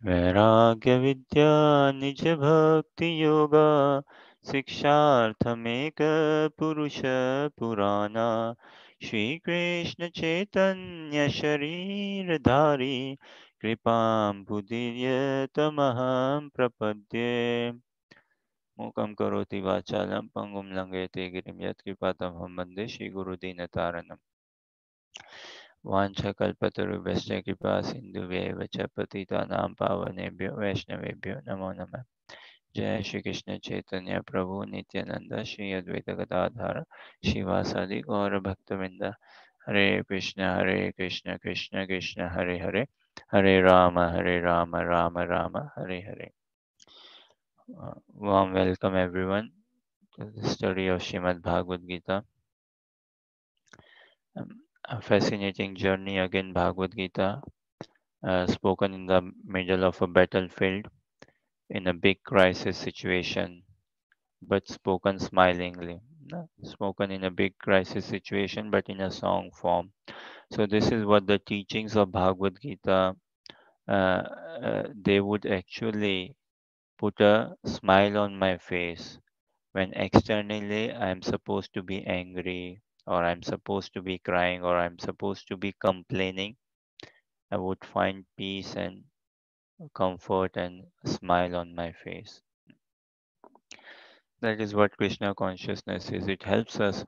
वैराग्य विद्या निज भक्ति योगा शिक्षार्थमेक पुरुष पुराना श्री कृष्ण चैतन्य शरीर धारी कृपां बुदीर्य तमहं प्रपद्ये मूकं करोति वाचालं पंगुं लंघयते गिरिं यत्कृपातमहं वन्दे श्रीगुरुदीनतारणम् वाञ्छकल्पतरुभ्यश्च कृपा सिन्धुभ्येव च पतितानां पावनेभ्यो वैष्णवेभ्यो नमो नमः। जय श्री कृष्ण चैतन्य प्रभु नित्यानंद श्री अद्वैत गदाधर शिवासादि गौर भक्तवृंद। हरे कृष्ण कृष्ण कृष्ण हरे हरे, हरे Ram Ram Ram Hare Hare. Warm welcome everyone to the study of Srimad Bhagavad Gita. A fascinating journey again, Bhagavad Gita, spoken in the middle of a battlefield in a big crisis situation, but spoken smilingly. No, spoken in a big crisis situation, but in a song form. So this is what the teachings of Bhagavad Gita, they would actually put a smile on my face when externally I'm supposed to be angry, or I'm supposed to be crying, or I'm supposed to be complaining. I would find peace and comfort and a smile on my face. That is what Krishna consciousness is. It helps us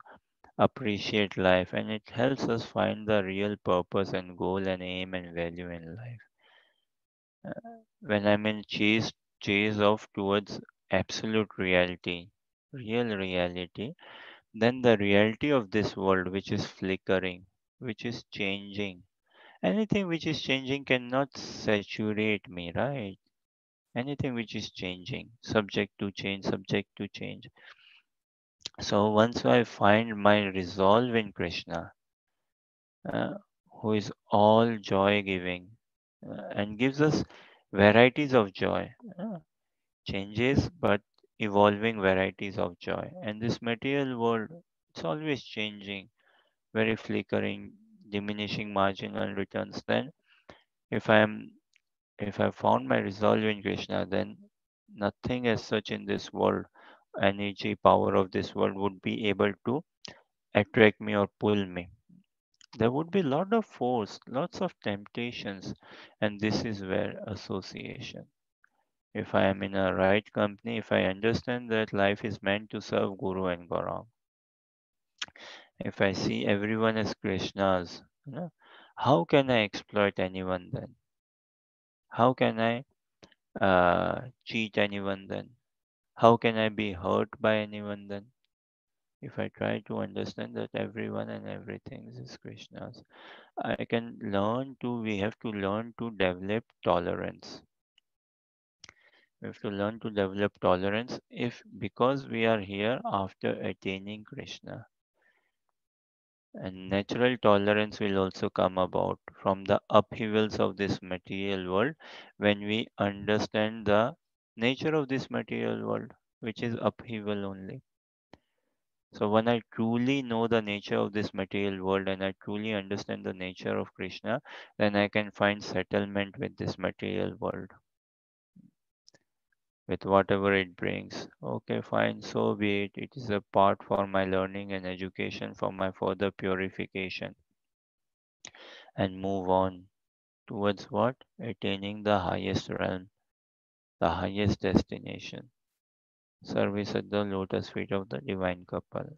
appreciate life, and it helps us find the real purpose and goal and aim and value in life. When I'm in chase of towards absolute reality, real reality, then the reality of this world, which is flickering, which is changing, anything which is changing cannot saturate me, right? Anything which is changing, subject to change. So once I find my resolve in Krishna, uh, who is all joy giving, and gives us varieties of joy, changes but evolving varieties of joy. And this material world, it's always changing, very flickering, diminishing marginal returns. Then if I am if I found my resolve in Krishna, then nothing as such in this world, energy, power of this world would be able to attract me or pull me. There would be a lot of force, lots of temptations, and this is where association. If I am in a right company, if I understand that life is meant to serve Guru and Gaurang, if I see everyone as Krishnas, how can I exploit anyone then? How can I cheat anyone then? How can I be hurt by anyone then? If I try to understand that everyone and everything is Krishna's, we have to learn to develop tolerance. We have to learn to develop tolerance if because we are here after attaining Krishna. And natural tolerance will also come about from the upheavals of this material world when we understand the nature of this material world, which is upheaval only. So when I truly know the nature of this material world and I truly understand the nature of Krishna, then I can find settlement with this material world, with whatever it brings. Okay, fine, so be it. It is a part for my learning and education, for my further purification, and move on towards what? Attaining the highest realm, the highest destination. Service at the lotus feet of the divine couple.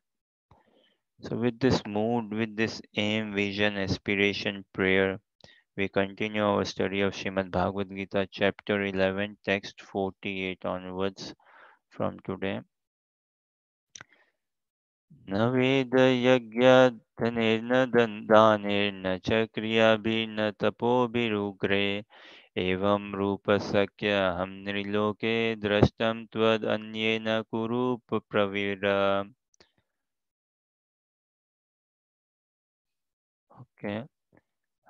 So, with this mood, with this aim, vision, aspiration, prayer, we continue our study of Srimad Bhagavad Gita, chapter 11, text 48 onwards from today. न वेदयज्ञधनेर्न दानेर्न च क्रियाभिर्न तपोभिरुग्रे एवं रूपशक्यहं नृलोके द्रष्टं त्वदन्येन कुरु Pravir. Okay.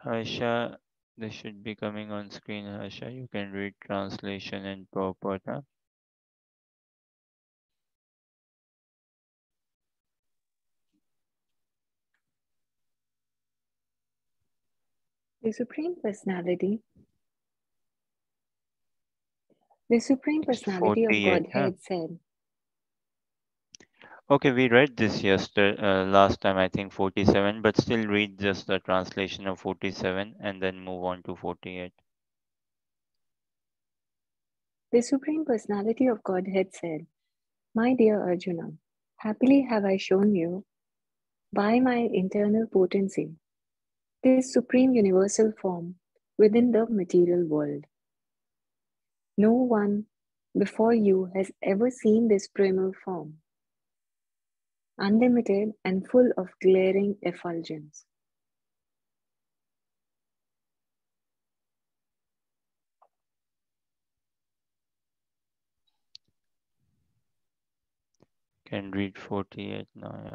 Harsha, this should be coming on screen. Harsha, you can read translation and purport. Huh? The Supreme Personality The Supreme It's Personality of 48, huh? Godhead said, Okay, we read this yesterday, last time, I think 47, but still read just the translation of 47 and then move on to 48. The Supreme Personality of Godhead said, My dear Arjuna, happily have I shown you, by my internal potency, this supreme universal form within the material world. No one before you has ever seen this primal form, unlimited and full of glaring effulgence. Can read 48 now. Yeah.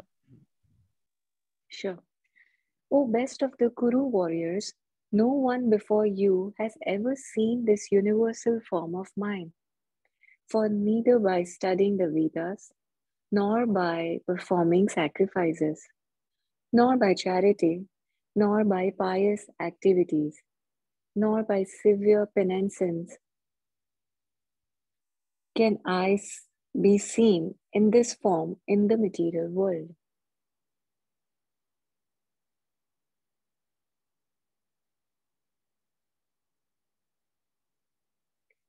Sure. O best of the Kuru warriors, no one before you has ever seen this universal form of mine, for neither by studying the Vedas, nor by performing sacrifices, nor by charity, nor by pious activities, nor by severe penitence can I be seen in this form in the material world.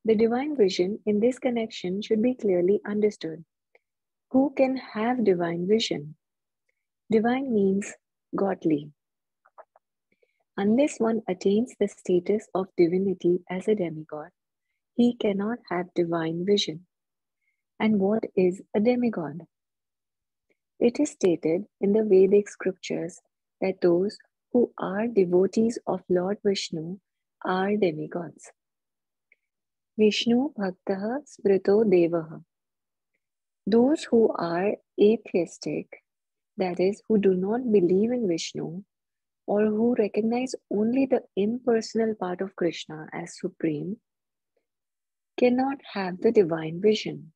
The divine vision in this connection should be clearly understood. Who can have divine vision? Divine means godly. Unless one attains the status of divinity as a demigod, he cannot have divine vision. And what is a demigod? It is stated in the Vedic scriptures that those who are devotees of Lord Vishnu are demigods. Vishnu Bhaktaha Smrito Devaha. Those who are atheistic, that is, who do not believe in Vishnu, or who recognize only the impersonal part of Krishna as supreme, cannot have the divine vision.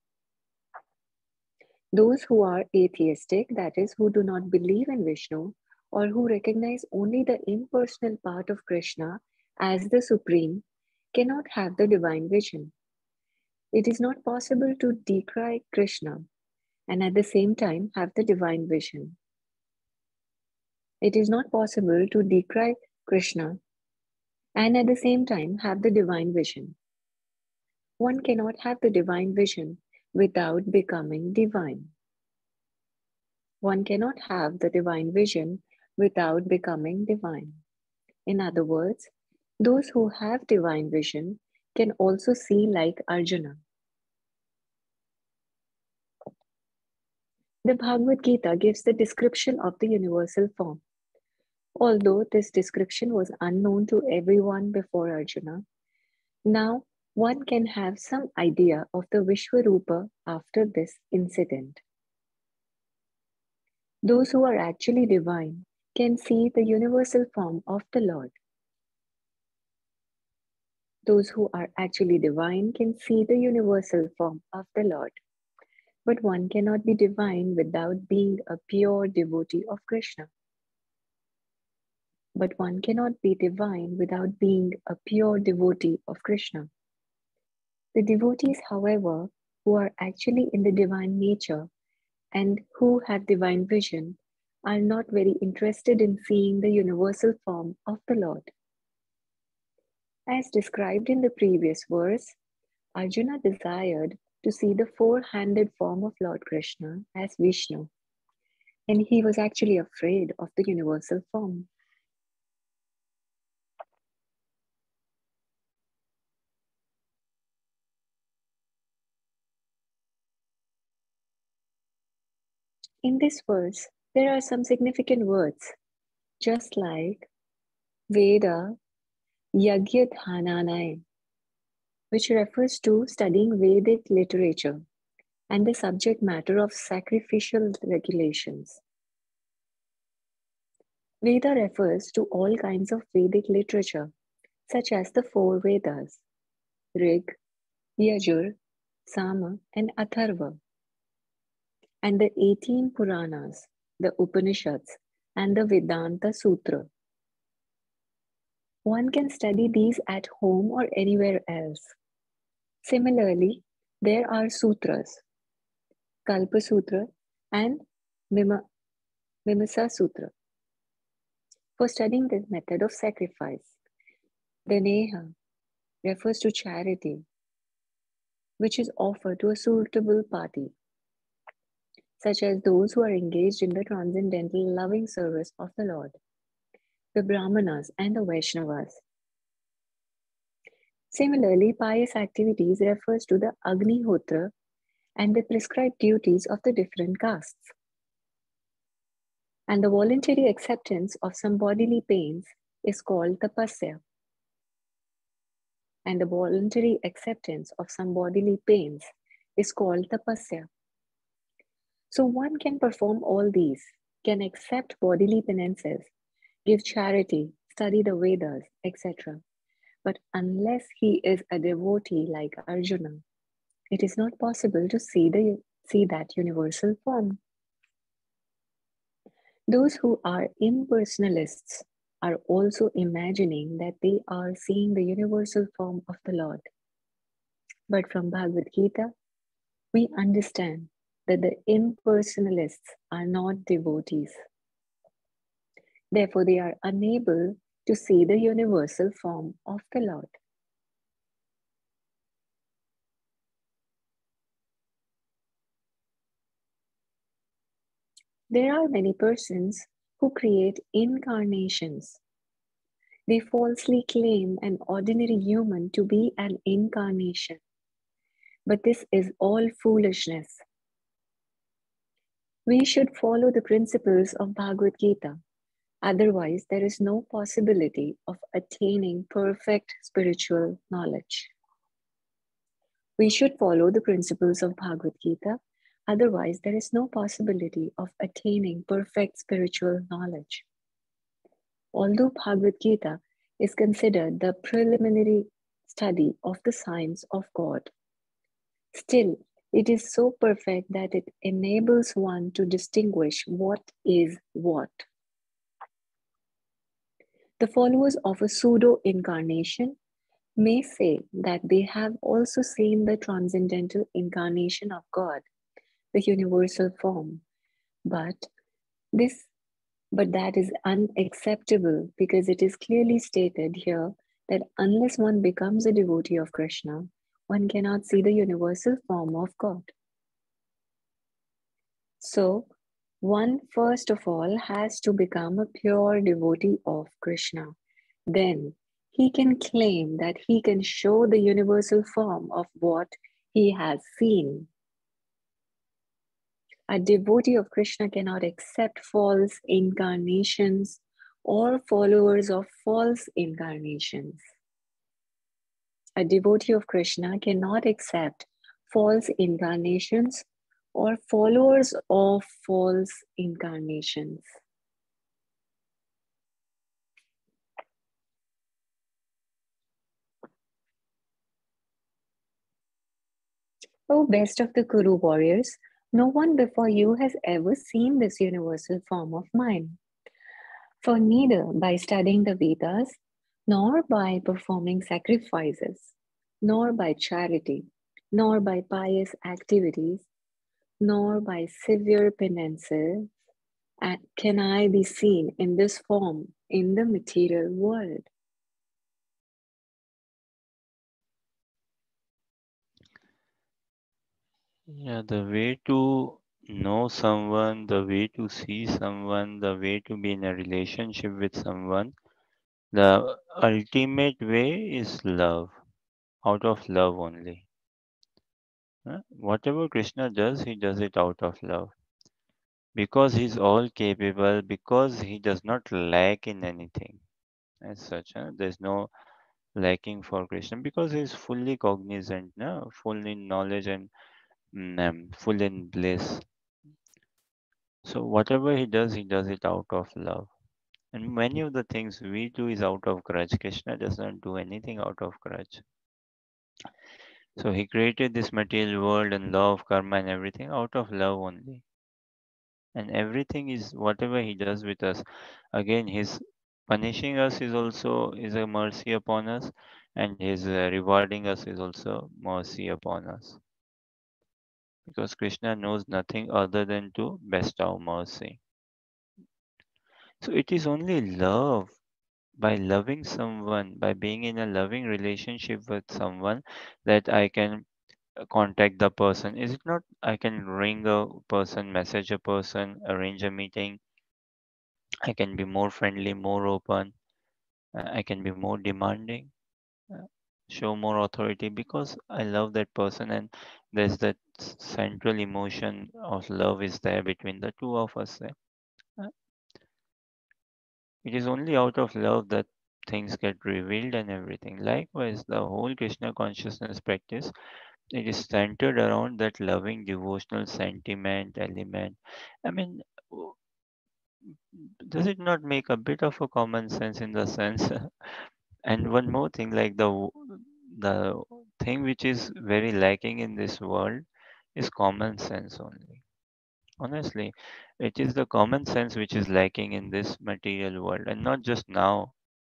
Those who are atheistic, that is, who do not believe in Vishnu, or who recognize only the impersonal part of Krishna as the supreme, cannot have the divine vision. It is not possible to decry Krishna and at the same time have the divine vision. It is not possible to decry Krishna and at the same time have the divine vision. One cannot have the divine vision without becoming divine. One cannot have the divine vision without becoming divine. In other words, those who have divine vision can also see like Arjuna. The Bhagavad Gita gives the description of the universal form. Although this description was unknown to everyone before Arjuna, now one can have some idea of the Vishwarupa after this incident. Those who are actually divine can see the universal form of the Lord. Those who are actually divine can see the universal form of the Lord. But one cannot be divine without being a pure devotee of Krishna. But one cannot be divine without being a pure devotee of Krishna. The devotees, however, who are actually in the divine nature and who have divine vision are not very interested in seeing the universal form of the Lord. As described in the previous verse, Arjuna desired to see the four-handed form of Lord Krishna as Vishnu, and he was actually afraid of the universal form. In this verse, there are some significant words, just like Veda Yagyadhananai, which refers to studying Vedic literature and the subject matter of sacrificial regulations. Veda refers to all kinds of Vedic literature, such as the four Vedas, Rig, Yajur, Sama, and Atharva, and the 18 Puranas, the Upanishads, and the Vedanta Sutra. One can study these at home or anywhere else. Similarly, there are sutras, Kalpa Sutra and Mima, Mimasa Sutra, for studying the method of sacrifice. The Neha refers to charity, which is offered to a suitable party, such as those who are engaged in the transcendental loving service of the Lord, the Brahmanas and the Vaishnavas. Similarly, pious activities refers to the Agnihotra and the prescribed duties of the different castes. And the voluntary acceptance of some bodily pains is called tapasya. And the voluntary acceptance of some bodily pains is called tapasya. So one can perform all these, can accept bodily penances, give charity, study the Vedas, etc. But unless he is a devotee like Arjuna, it is not possible to see that universal form. Those who are impersonalists are also imagining that they are seeing the universal form of the Lord. But from Bhagavad Gita, we understand that the impersonalists are not devotees. Therefore, they are unable to see the universal form of the Lord. There are many persons who create incarnations. They falsely claim an ordinary human to be an incarnation. But this is all foolishness. We should follow the principles of Bhagavad Gita. Otherwise, there is no possibility of attaining perfect spiritual knowledge. We should follow the principles of Bhagavad Gita. Otherwise, there is no possibility of attaining perfect spiritual knowledge. Although Bhagavad Gita is considered the preliminary study of the science of God, still, it is so perfect that it enables one to distinguish what is what. The followers of a pseudo incarnation may say that they have also seen the transcendental incarnation of God, the universal form, but this but that is unacceptable because it is clearly stated here that unless one becomes a devotee of Krishna, one cannot see the universal form of God. So, one first of all has to become a pure devotee of Krishna. Then he can claim that he can show the universal form of what he has seen. A devotee of Krishna cannot accept false incarnations or followers of false incarnations. A devotee of Krishna cannot accept false incarnations or followers of false incarnations. O best of the Kuru warriors, no one before you has ever seen this universal form of mine. For neither by studying the Vedas, nor by performing sacrifices, nor by charity, nor by pious activities, nor by severe penances, can I be seen in this form in the material world. Yeah, the way to know someone, the way to see someone, the way to be in a relationship with someone, the ultimate way is love, out of love only. Whatever Krishna does, he does it out of love. Because he's all capable, because he does not lack in anything as such. There's no lacking for Krishna because he's fully cognizant, no? Full in knowledge and full in bliss. So whatever he does it out of love. And many of the things we do is out of grudge. Krishna does not do anything out of grudge. So he created this material world and love, karma and everything out of love only. And everything is whatever he does with us. Again, his punishing us is also is a mercy upon us, and his rewarding us is also mercy upon us, because Krishna knows nothing other than to bestow mercy. So it is only love, by loving someone, by being in a loving relationship with someone, that I can contact the person. Is it not? I can ring a person, message a person, arrange a meeting. I can be more friendly, more open. I can be more demanding, uh, show more authority, because I love that person, and there's that central emotion of love is there between the two of us. Uh, It is only out of love that things get revealed and everything. Likewise, the whole Krishna consciousness practice, it is centered around that loving devotional sentiment element. I mean, w- does it not make a bit of a common sense in the sense? And one more thing, like the thing which is very lacking in this world is common sense only. Honestly, it is the common sense which is lacking in this material world, and not just now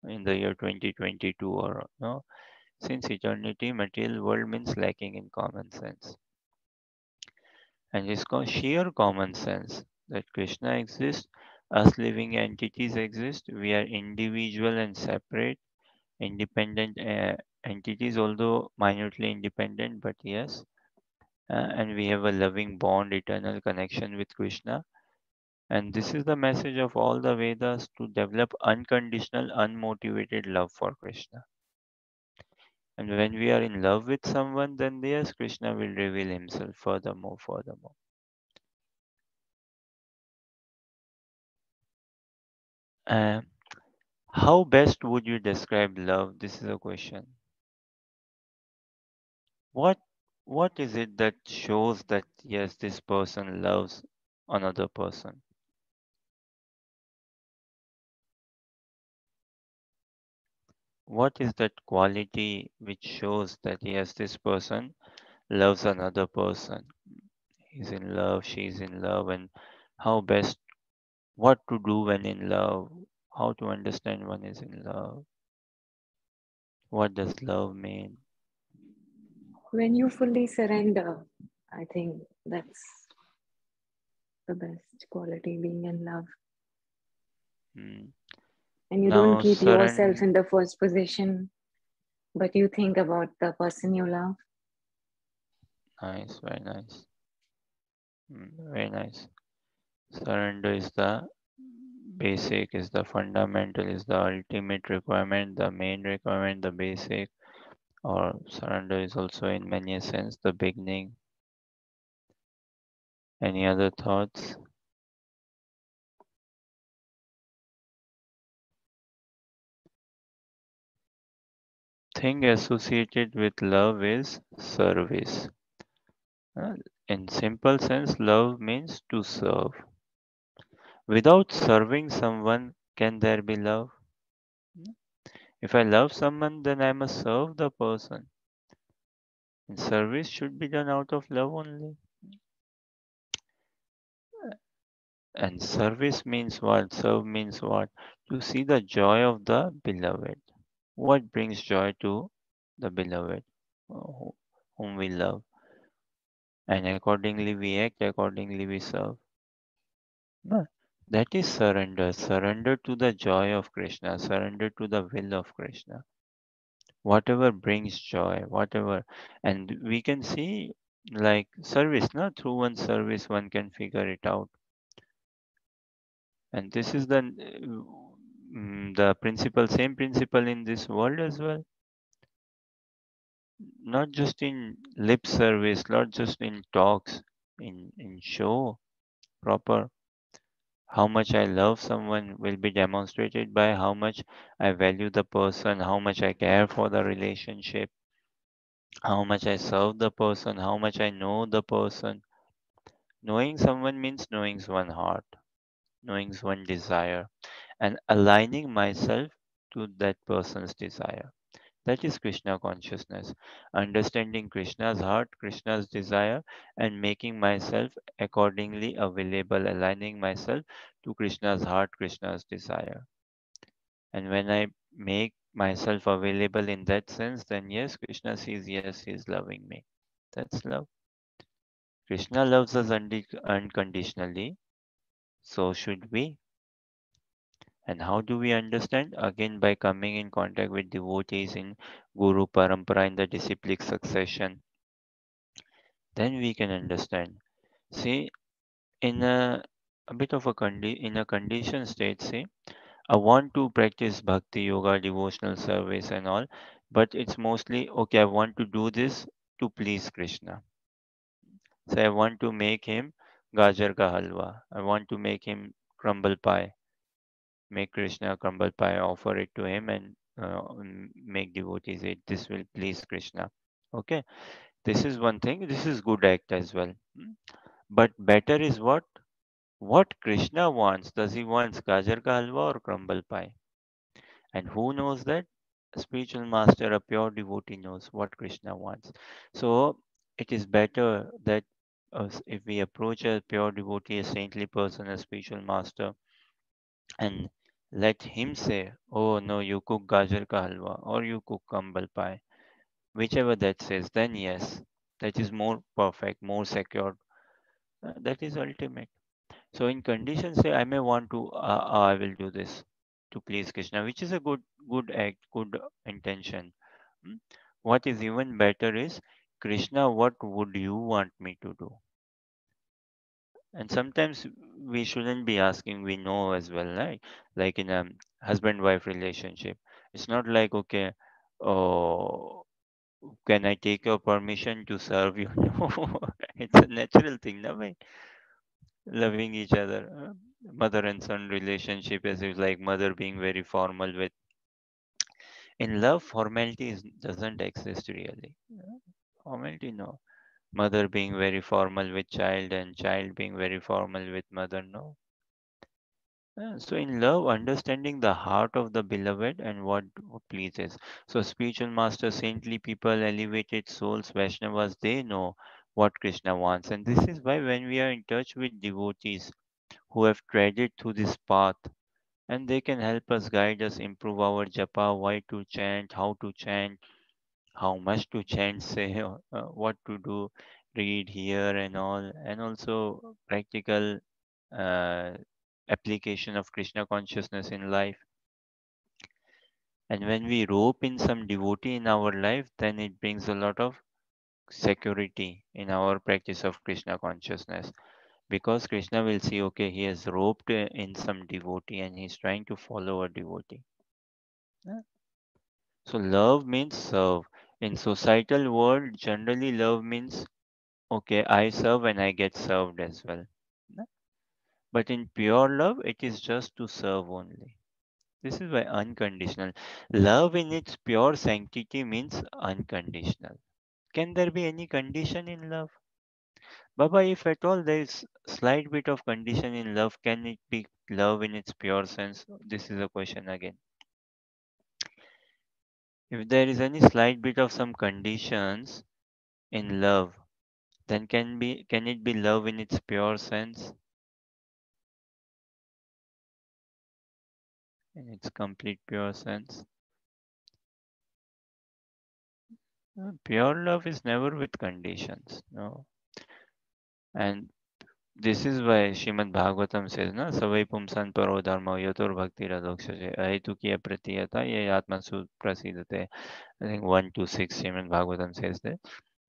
in the year 2022, or no, since eternity material world means lacking in common sense. And it's called sheer common sense that Krishna exists, us living entities exist, we are individual and separate, independent entities, although minutely independent, but yes, and we have a loving bond, eternal connection with Krishna. And this is the message of all the Vedas, to develop unconditional, unmotivated love for Krishna. And when we are in love with someone, then yes, Krishna will reveal himself furthermore, furthermore. Uh, how best would you describe love? This is a question. What what is it that shows that yes, this person loves another person? What is that quality which shows that yes, this person loves another person? He's in love, she's in love, and how best, what to do when in love, how to understand one is in love, what does love mean? When you fully surrender, I think that's the best quality, being in love. Hmm. And you don't Now, keep yourself surrender. in the first position, but you think about the person you love. Nice, very nice. Very nice. Surrender is the basic, is the fundamental, is the ultimate requirement, the main requirement, the basic. Or surrender is also in many a sense the beginning. Any other thoughts? Thing associated with love is service. Uh, In simple sense, love means to serve. Without serving someone, can there be love? If I love someone, then I must serve the person. And service should be done out of love only. And service means what? Serve means what? To see the joy of the beloved. What brings joy to the beloved, whom we love? And accordingly we act, accordingly we serve. No, that is surrender. Surrender to the joy of Krishna, surrender to the will of Krishna. Whatever brings joy, whatever. And we can see, like service, no? Through one service, one can figure it out. And this is the principle, same principle in this world as well. Not just in lip service, not just in talks, in show, proper. How much I love someone will be demonstrated by how much I value the person, how much I care for the relationship, how much I serve the person, how much I know the person. Knowing someone means knowing one's heart, knowing one's desire, and aligning myself to that person's desire. That is Krishna consciousness. Understanding Krishna's heart, Krishna's desire, and making myself accordingly available, aligning myself to Krishna's heart, Krishna's desire. And when I make myself available in that sense, then yes, Krishna sees, yes, he's loving me. That's love. Krishna loves us unconditionally, so should we. And how do we understand? Again, by coming in contact with devotees in Guru Parampara in the disciplic succession, then we can understand. See, in a bit of in a conditioned state, say, I want to practice bhakti yoga, devotional service, and all, but it's mostly okay. I want to do this to please Krishna. So I want to make him gajar ka halwa. I want to make him crumble pie. Make Krishna crumble pie, offer it to him, and make devotees eat. This will please Krishna. Okay, this is one thing. This is good act as well. But better is what? What Krishna wants. Does he wants gajar ka halwa or crumble pie? And who knows that? A spiritual master, a pure devotee knows what Krishna wants. So it is better that if we approach a pure devotee, a saintly person, a spiritual master, and let him say, "Oh no, you cook gajar ka halwa or you cook kambal pie," whichever that says, then yes, that is more perfect, more secure. That is ultimate. So in conditions, say I may want to, I will do this to please Krishna, which is a good act, good intention. Mm. What is even better is, Krishna, what would you want me to do? And sometimes we shouldn't be asking, we know as well, right? Like in a husband-wife relationship, it's not like, okay, oh, can I take your permission to serve you? No, it's a natural thing, no, right? Loving each other. Mother and son relationship, as if like mother being very formal with. In love, formality doesn't exist really. Formality, no. Mother being very formal with child and child being very formal with mother, no. So in love, understanding the heart of the beloved and what pleases. So spiritual masters, saintly people, elevated souls, Vaishnavas, they know what Krishna wants. And this is why when we are in touch with devotees who have treaded through this path, and they can help us, guide us, improve our japa, why to chant, how to chant, how much to chant, say, what to do, read here and all, and also practical uh, application of Krishna consciousness in life. And when we rope in some devotee in our life, then it brings a lot of security in our practice of Krishna consciousness. Because Krishna will see, okay, he has roped in some devotee and he's trying to follow a devotee. Yeah. So love means serve. In societal world, generally love means, okay, I serve and I get served as well. Yeah. But in pure love, it is just to serve only. This is why unconditional. Love in its pure sanctity means unconditional. Can there be any condition in love? Baba, if at all there is slight bit of condition in love, can it be love in its pure sense? This is a question again. If there is any slight bit of some conditions in love, then can it be love in its pure sense, in its complete pure sense? Pure love is never with conditions. No. And this is why Srimad Bhagavatam says, na, Savai Pumsan Paro Dharma Yator Bhakti Radokshase Ahetukiya Pratiyata Ye Atmasu Prasidate. I think 126 Srimad Bhagavatam says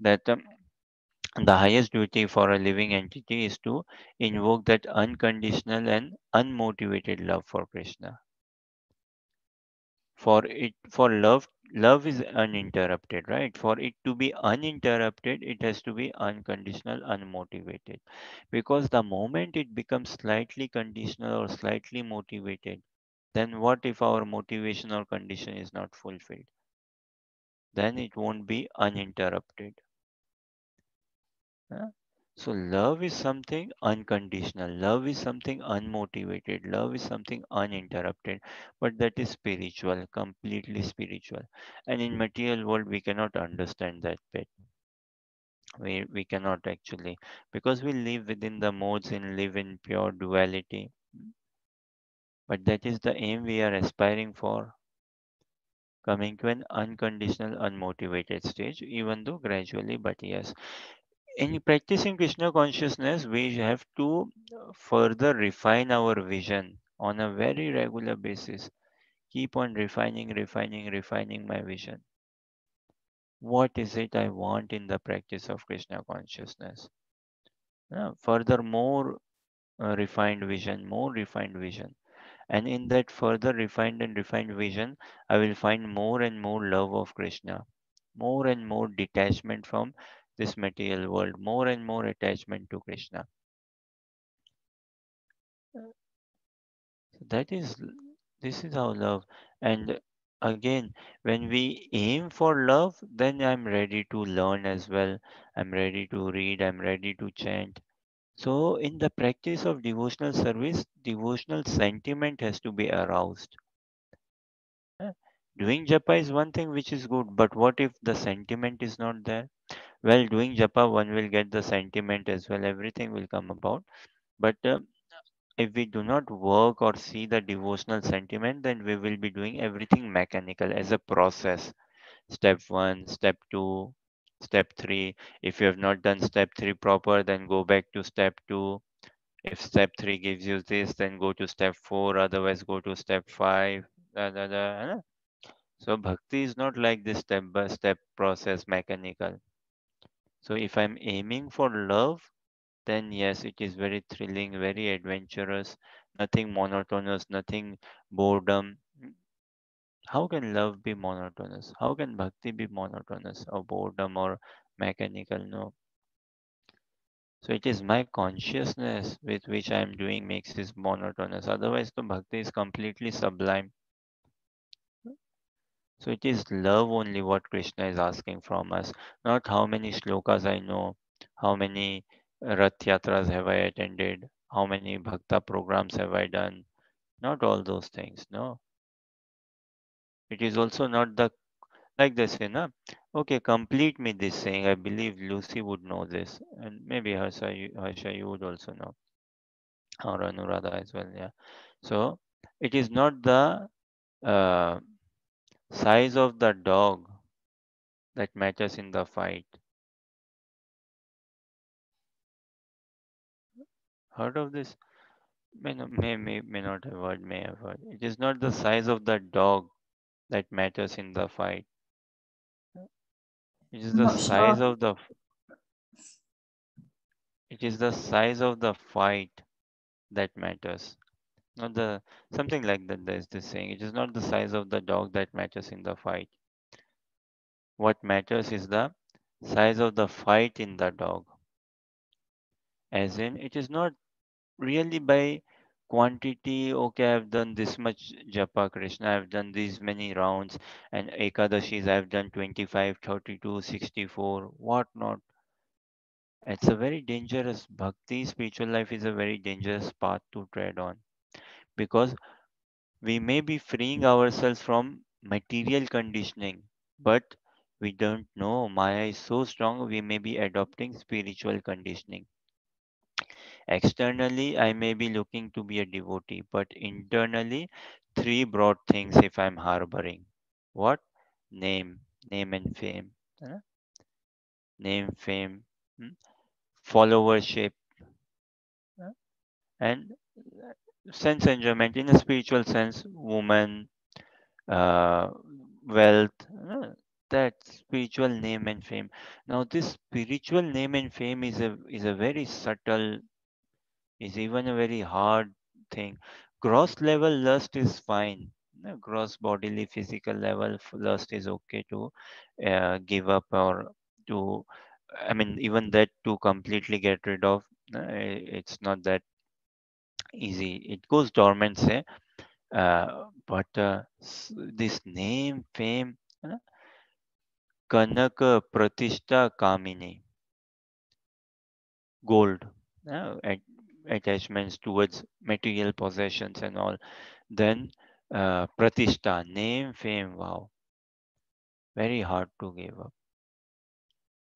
that the highest duty for a living entity is to invoke that unconditional and unmotivated love for Krishna. For love is uninterrupted, right? For it to be uninterrupted, it has to be unconditional, unmotivated. Because the moment it becomes slightly conditional or slightly motivated, then what if our motivation or condition is not fulfilled? Then it won't be uninterrupted. Huh? So love is something unconditional. Love is something unmotivated. Love is something uninterrupted. But that is spiritual, completely spiritual. And in material world, we cannot understand that bit. We cannot actually, because we live within the modes and live in pure duality. But that is the aim we are aspiring for. coming to an unconditional, unmotivated stage, even though gradually, but yes. In practicing Krishna consciousness, we have to further refine our vision on a very regular basis. Keep on refining my vision. What is it I want in the practice of Krishna consciousness? Further, more refined vision. And in that further refined vision, I will find more and more love of Krishna, more and more detachment from this material world, more and more attachment to Krishna. So this is how love. And again, when we aim for love, then I'm ready to learn as well. I'm ready to read, I'm ready to chant. So in the practice of devotional service, devotional sentiment has to be aroused. Eh, Doing japa is one thing which is good, but what if the sentiment is not there? Well, doing japa, one will get the sentiment as well, everything will come about. But if we do not work or see the devotional sentiment, then we will be doing everything mechanical as a process. Step one, step two, step three. If you have not done step three proper, then go back to step two. If step three gives you this, then go to step four, otherwise go to step five. Da. So bhakti is not like this step by step process mechanical. So if I'm aiming for love, then yes, it is very thrilling, very adventurous, nothing monotonous, nothing boredom. How can love be monotonous? How can bhakti be monotonous or boredom or mechanical? No. So it is my consciousness with which I am doing makes this monotonous. Otherwise, the bhakti is completely sublime. So it is love only what Krishna is asking from us, not how many shlokas I know, how many Rath Yatras have I attended, how many bhakta programs have I done, not all those things. No, it is also not the like they say, na? Okay, complete me this saying. I believe Lucy would know this, and maybe Harsha, you would also know, or Anuradha as well. Yeah. So it is not the uh, size of the dog that matters in the fight. Heard of this? May not have heard, may have heard. It is not the size of the dog that matters in the fight. It is I'm the not size sure. of the it is the size of the fight that matters. Not the something like that. There's this saying. It is not the size of the dog that matters in the fight. What matters is the size of the fight in the dog. As in, it is not really by quantity. Okay, I've done this much japa Krishna, I've done these many rounds, and ekadashis I've done 25, 32, 64, what not. It's a very dangerous bhakti. Spiritual life is a very dangerous path to tread on, because we may be freeing ourselves from material conditioning, but we don't know. Maya is so strong, we may be adopting spiritual conditioning. Externally, I may be looking to be a devotee, but internally, three broad things if I'm harboring. What? Name, name and fame. uh, Name, fame, hmm, followership, uh, and sense enjoyment in a spiritual sense, woman, uh, wealth, that spiritual name and fame. Now, this spiritual name and fame is a very subtle, is even a very hard thing. Gross level lust is fine. Gross bodily physical level lust is okay to give up, or to, I mean, even that to completely get rid of. It's not that easy. It goes dormant, say. But this name, fame, Kanaka Pratishta Kamini, gold, attachments towards material possessions and all. Then Pratishta, name, fame, wow, very hard to give up.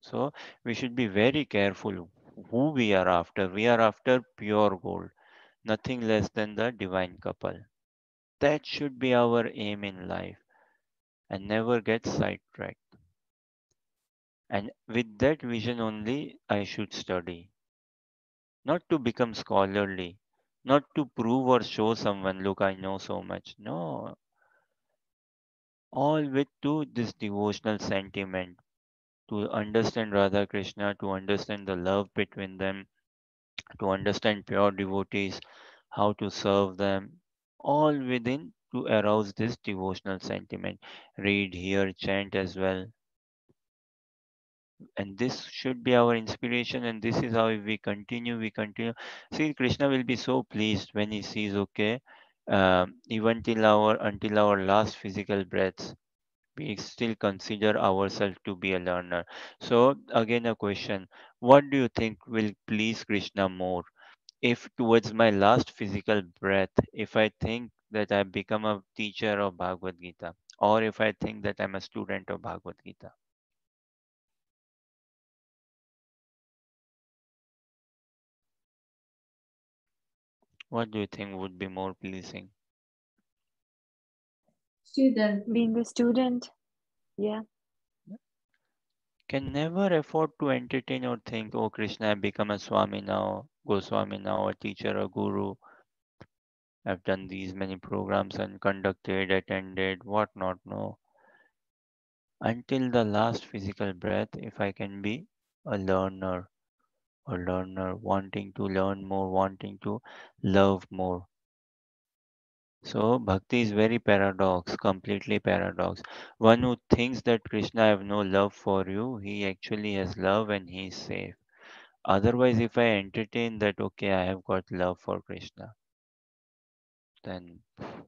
So we should be very careful who we are after. We are after pure gold, nothing less than the divine couple. That should be our aim in life. and never get sidetracked. And with that vision only, I should study, not to become scholarly, not to prove or show someone, look, I know so much. No, all with to this devotional sentiment, to understand Radha Krishna, to understand the love between them, to understand pure devotees, how to serve them, all within to arouse this devotional sentiment. Read, hear, chant as well. And this should be our inspiration, and this is how if we continue. See, Krishna will be so pleased when he sees, okay, even until our last physical breaths, we still consider ourselves to be a learner. So again, a question: what do you think will please Krishna more? If towards my last physical breath, if I think that I become a teacher of Bhagavad Gita, or if I think that I'm a student of Bhagavad Gita, what do you think would be more pleasing? Student. Being a student, yeah. Can never afford to entertain or think, oh Krishna, I've become a Swami now, Goswami now, a teacher, a guru. I've done these many programs and conducted, attended, what not. No. Until the last physical breath, if I can be a learner, wanting to learn more, wanting to love more. So bhakti is very paradox, completely paradox. One who thinks that Krishna, I have no love for you, he actually has love and he is safe. Otherwise, if I entertain that, okay, I have got love for Krishna, then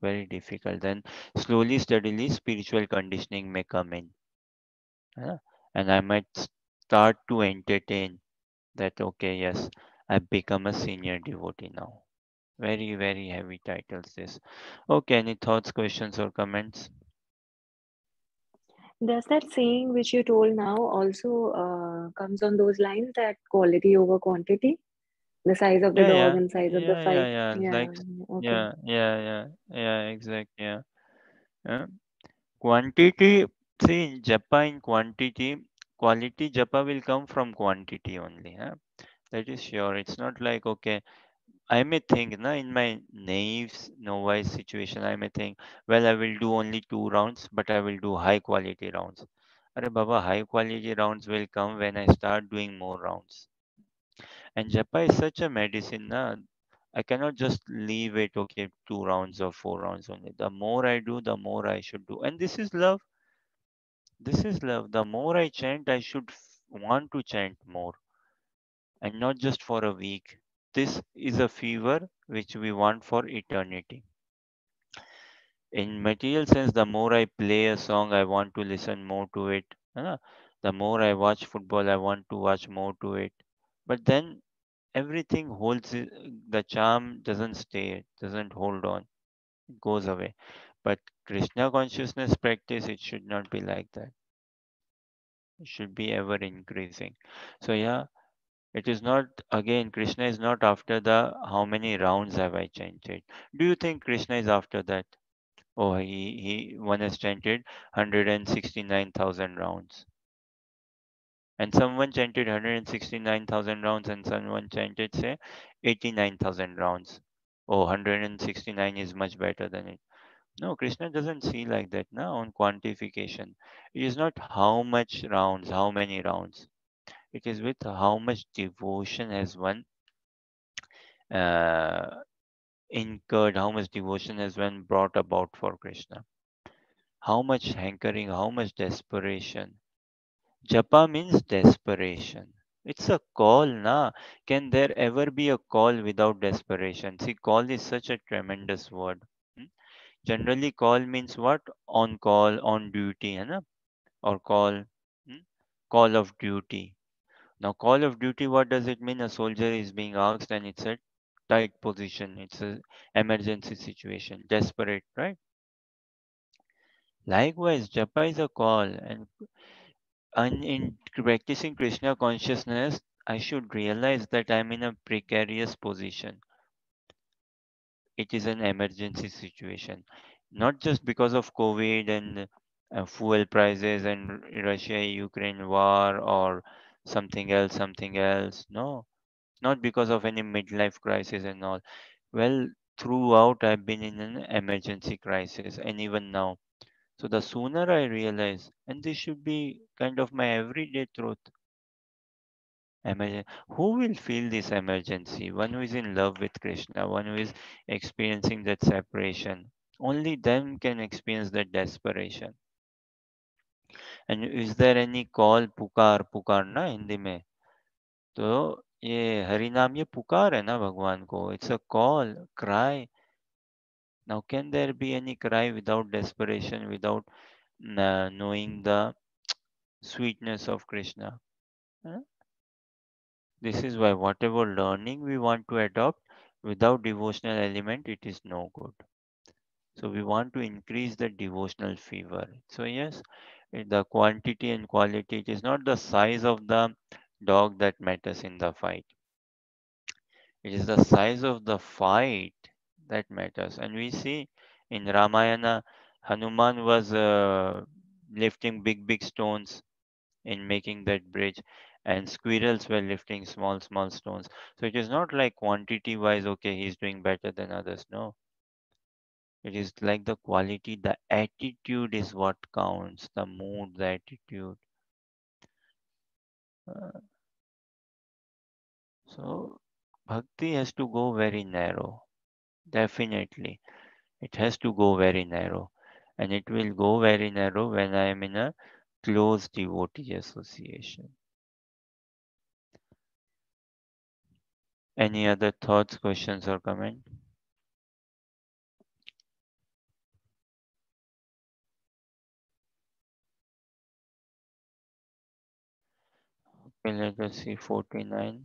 very difficult. Then slowly, steadily, spiritual conditioning may come in. Huh? And I might start to entertain that, okay, yes, I've become a senior devotee now. Very, very heavy titles this. Okay, any thoughts, questions, or comments? Does that saying which you told now also comes on those lines that quality over quantity? The size of the Yeah, dog yeah, and size of the yeah, yeah, fight? yeah. Yeah, Like, okay. yeah, exactly. Yeah. Yeah. Quantity, see, in japa in quantity, quality japa will come from quantity only. Huh? That is sure. It's not like, okay, I may think, na, in my naive, novice situation, I may think, well, I will do only 2 rounds, but I will do high quality rounds. Arre Baba, high quality rounds will come when I start doing more rounds. And japa is such a medicine, na. I cannot just leave it, okay, 2 rounds or 4 rounds only. The more I do, the more I should do. And this is love. This is love. The more I chant, I should want to chant more and not just for a week. This is a fever which we want for eternity. In material sense, the more I play a song, I want to listen more to it. The more I watch football, I want to watch more to it. But then everything the charm doesn't stay, doesn't hold on, it goes away. But Krishna consciousness practice, it should not be like that. It should be ever increasing. So yeah, it is not, again, Krishna is not after the how many rounds have I chanted. Do you think Krishna is after that? Oh, he one has chanted 169,000 rounds. And someone chanted 169,000 rounds and someone chanted, say, 89,000 rounds. Oh, 169 is much better than it. No, Krishna doesn't see like that now on quantification. It is not how much rounds, how many rounds. It is with how much devotion has one uh, incurred, how much devotion has been brought about for Krishna. How much hankering, how much desperation. Japa means desperation. It's a call, na. Can there ever be a call without desperation? See, call is such a tremendous word. Hmm? Generally, call means what? On call, on duty, है ना? Or call, hmm? Call of duty. Now, call of duty, what does it mean? A soldier is being asked and it's a tight position. It's a emergency situation, desperate, right? Likewise, japa is a call, and in practicing Krishna consciousness, I should realize that I'm in a precarious position. It is an emergency situation, not just because of COVID and fuel prices and Russia-Ukraine war or something else, something else. No, not because of any midlife crisis and all. Well, throughout I've been in an emergency crisis, and even now. So the sooner I realize, and this should be kind of my everyday truth. Who will feel this emergency? One who is in love with Krishna, one who is experiencing that separation. Only them can experience that desperation. And is there any call पुकार पुकार ना हिंदी में तो ये हरि नाम ये पुकार है ना भगवान को it's a call cry. Now can there be any cry without desperation, without knowing the sweetness of Krishna? Huh? This is why whatever learning we want to adopt without devotional element, it is no good. So we want to increase the devotional fever. So yes, the quantity and quality, it is not the size of the dog that matters in the fight. It is the size of the fight that matters. And we see in Ramayana, Hanuman was lifting big stones in making that bridge, and squirrels were lifting small stones. So it is not like quantity wise, okay, he's doing better than others. No, it is like the quality, the attitude is what counts, the mood, the attitude. Uh, so bhakti has to go very narrow, definitely. It has to go very narrow, and it will go very narrow when I am in a close devotee association. Any other thoughts, questions, or comment? Okay, let us see 49.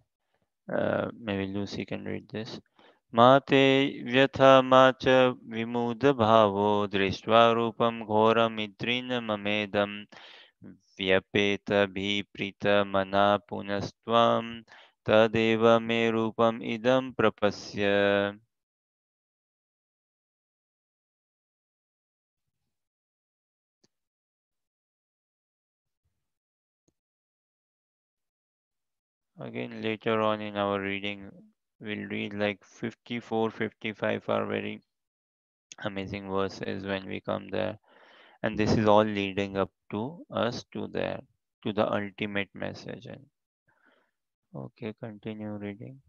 Maybe Lucy can read this. माते व्यथा मा च विमुदभावो दृष्ट्वा रूपं घोरमिद्रिन ममेदं व्यपेतभिप्रीतमना पुनस्त्वं तदेव मे रूपम् idam prapasya. Again, later on in our reading, we'll read like 54, 55 are very amazing verses when we come there. And this is all leading up to us to there, to the ultimate message. And okay, continue reading.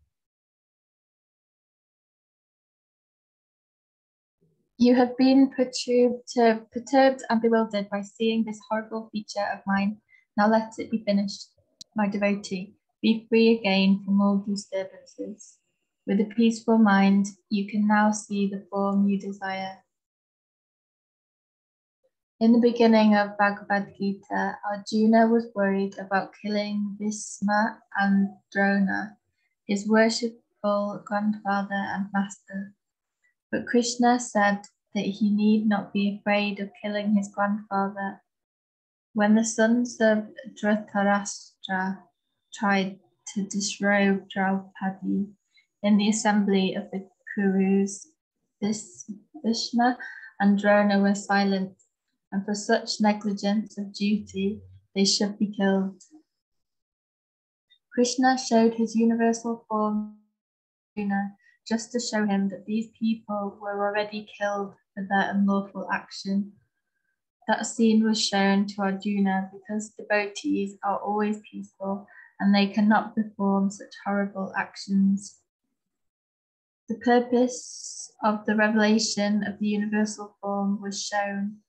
You have been perturbed and bewildered by seeing this horrible feature of mine. Now let it be finished. My devotee, be free again from all disturbances. With a peaceful mind, you can now see the form you desire. In the beginning of Bhagavad Gita, Arjuna was worried about killing Bhisma and Drona, his worshipful grandfather and master. But Krishna said that he need not be afraid of killing his grandfather. When the sons of Dhritarashtra tried to disrobe Draupadi in the assembly of the Kurus, Bhishma and Drona were silent, and for such negligence of duty they should be killed. Krishna showed his universal form to Arjuna just to show him that these people were already killed for their unlawful action. That scene was shown to Arjuna because devotees are always peaceful and they cannot perform such horrible actions. The purpose of the revelation of the universal form was shown.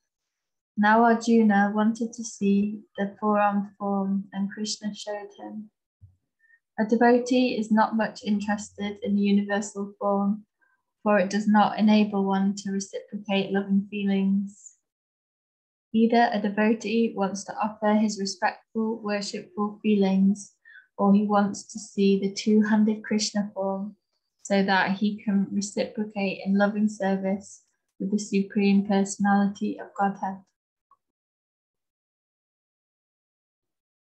Now Arjuna wanted to see the four-armed form, and Krishna showed him. A devotee is not much interested in the universal form, for it does not enable one to reciprocate loving feelings. Either a devotee wants to offer his respectful, worshipful feelings, or he wants to see the two-handed Krishna form so that he can reciprocate in loving service with the Supreme Personality of Godhead.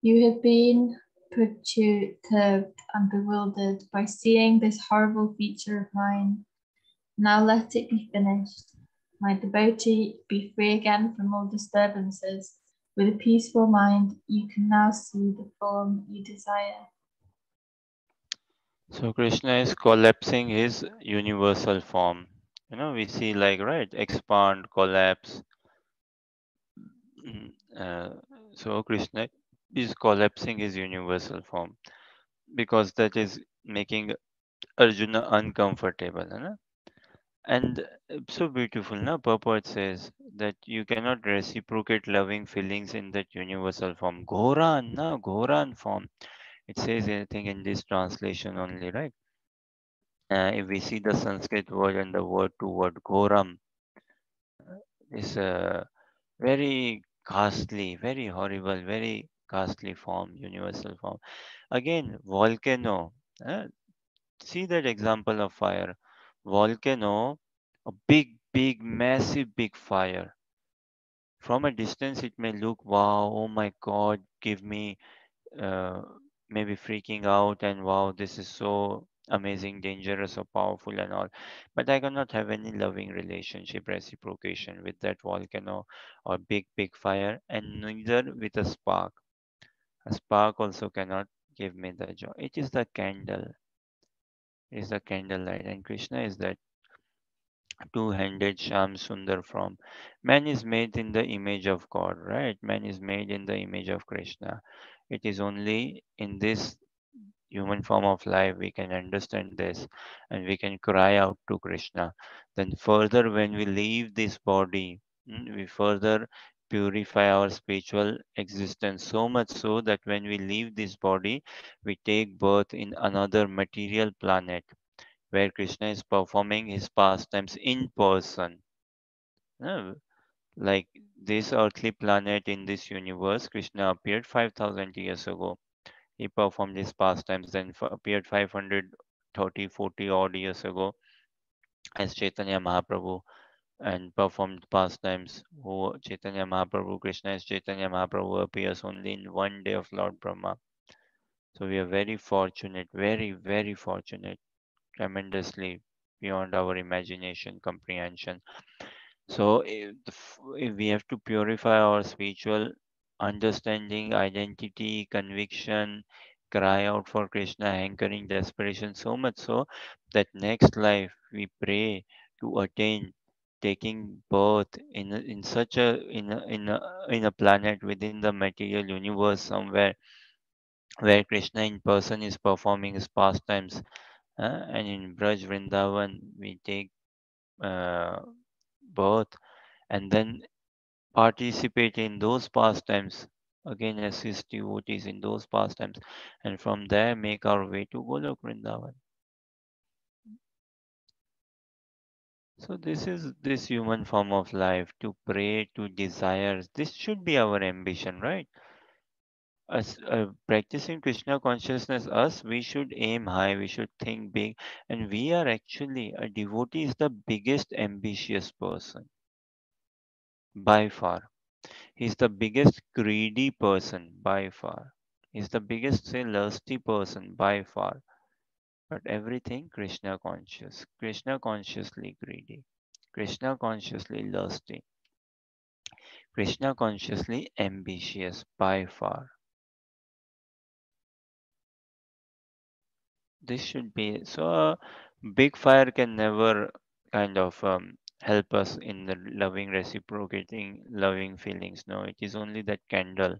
You have been perturbed and bewildered by seeing this horrible feature of mine. Now let it be finished. My devotee, be free again from all disturbances. With a peaceful mind, you can now see the form you desire. So Krishna is collapsing his universal form. We see like, right, expand, collapse. Mm, Uh, so Krishna is collapsing his universal form because that is making Arjuna uncomfortable. And so beautiful, na? Purport says that you cannot reciprocate loving feelings in that universal form. Ghoran, na? Ghoran form. It says anything in this translation only, right? If we see the Sanskrit word and the word to word, Ghoram is a very ghastly, very horrible, very ghastly form, universal form. Again, volcano. uh, See that example of fire. Volcano, a big, big, massive, big fire. From a distance, it may look, wow, oh my God, give me uh, maybe freaking out and wow, this is so amazing, dangerous, or powerful and all. But I cannot have any loving relationship, reciprocation with that volcano or big, big fire, and neither with a spark. A spark also cannot give me the joy. It is the candle, it is the candlelight, and Krishna is that two-handed Sham Sundar from. Man is made in the image of God, right? Man is made in the image of Krishna. It is only in this human form of life we can understand this and we can cry out to Krishna. Then further when we leave this body, we further purify our spiritual existence so much so that when we leave this body we take birth in another material planet where Krishna is performing his pastimes in person. Uh, Like this earthly planet in this universe, Krishna appeared 5,000 years ago. He performed his pastimes, then appeared 530, 40 odd years ago as Chaitanya Mahaprabhu and performed pastimes. Who Chaitanya Mahaprabhu, Krishna as Chaitanya Mahaprabhu appears only in one day of Lord Brahma. So we are very fortunate, very, very fortunate, tremendously beyond our imagination, comprehension. So if we have to purify our spiritual understanding, identity, conviction, cry out for Krishna, hankering, desperation, so much so that next life we pray to attain taking birth in such a planet within the material universe somewhere where Krishna in person is performing his pastimes, and in Braj Vrindavan we take uh, birth and then participate in those pastimes, again assist devotees in those pastimes, and from there make our way to Golok Vrindavan. So this is this human form of life to pray to desires. This should be our ambition, right? As practicing Krishna consciousness, us we should aim high, we should think big, and we are actually a devotee is the biggest ambitious person by far. He's the biggest greedy person by far. He's the biggest, say, lusty person by far. But everything Krishna conscious, Krishna consciously greedy, Krishna consciously lusty, Krishna consciously ambitious by far. This should be so. Big fire can never kind of help us in the loving, reciprocating, loving feelings. No, it is only that candle.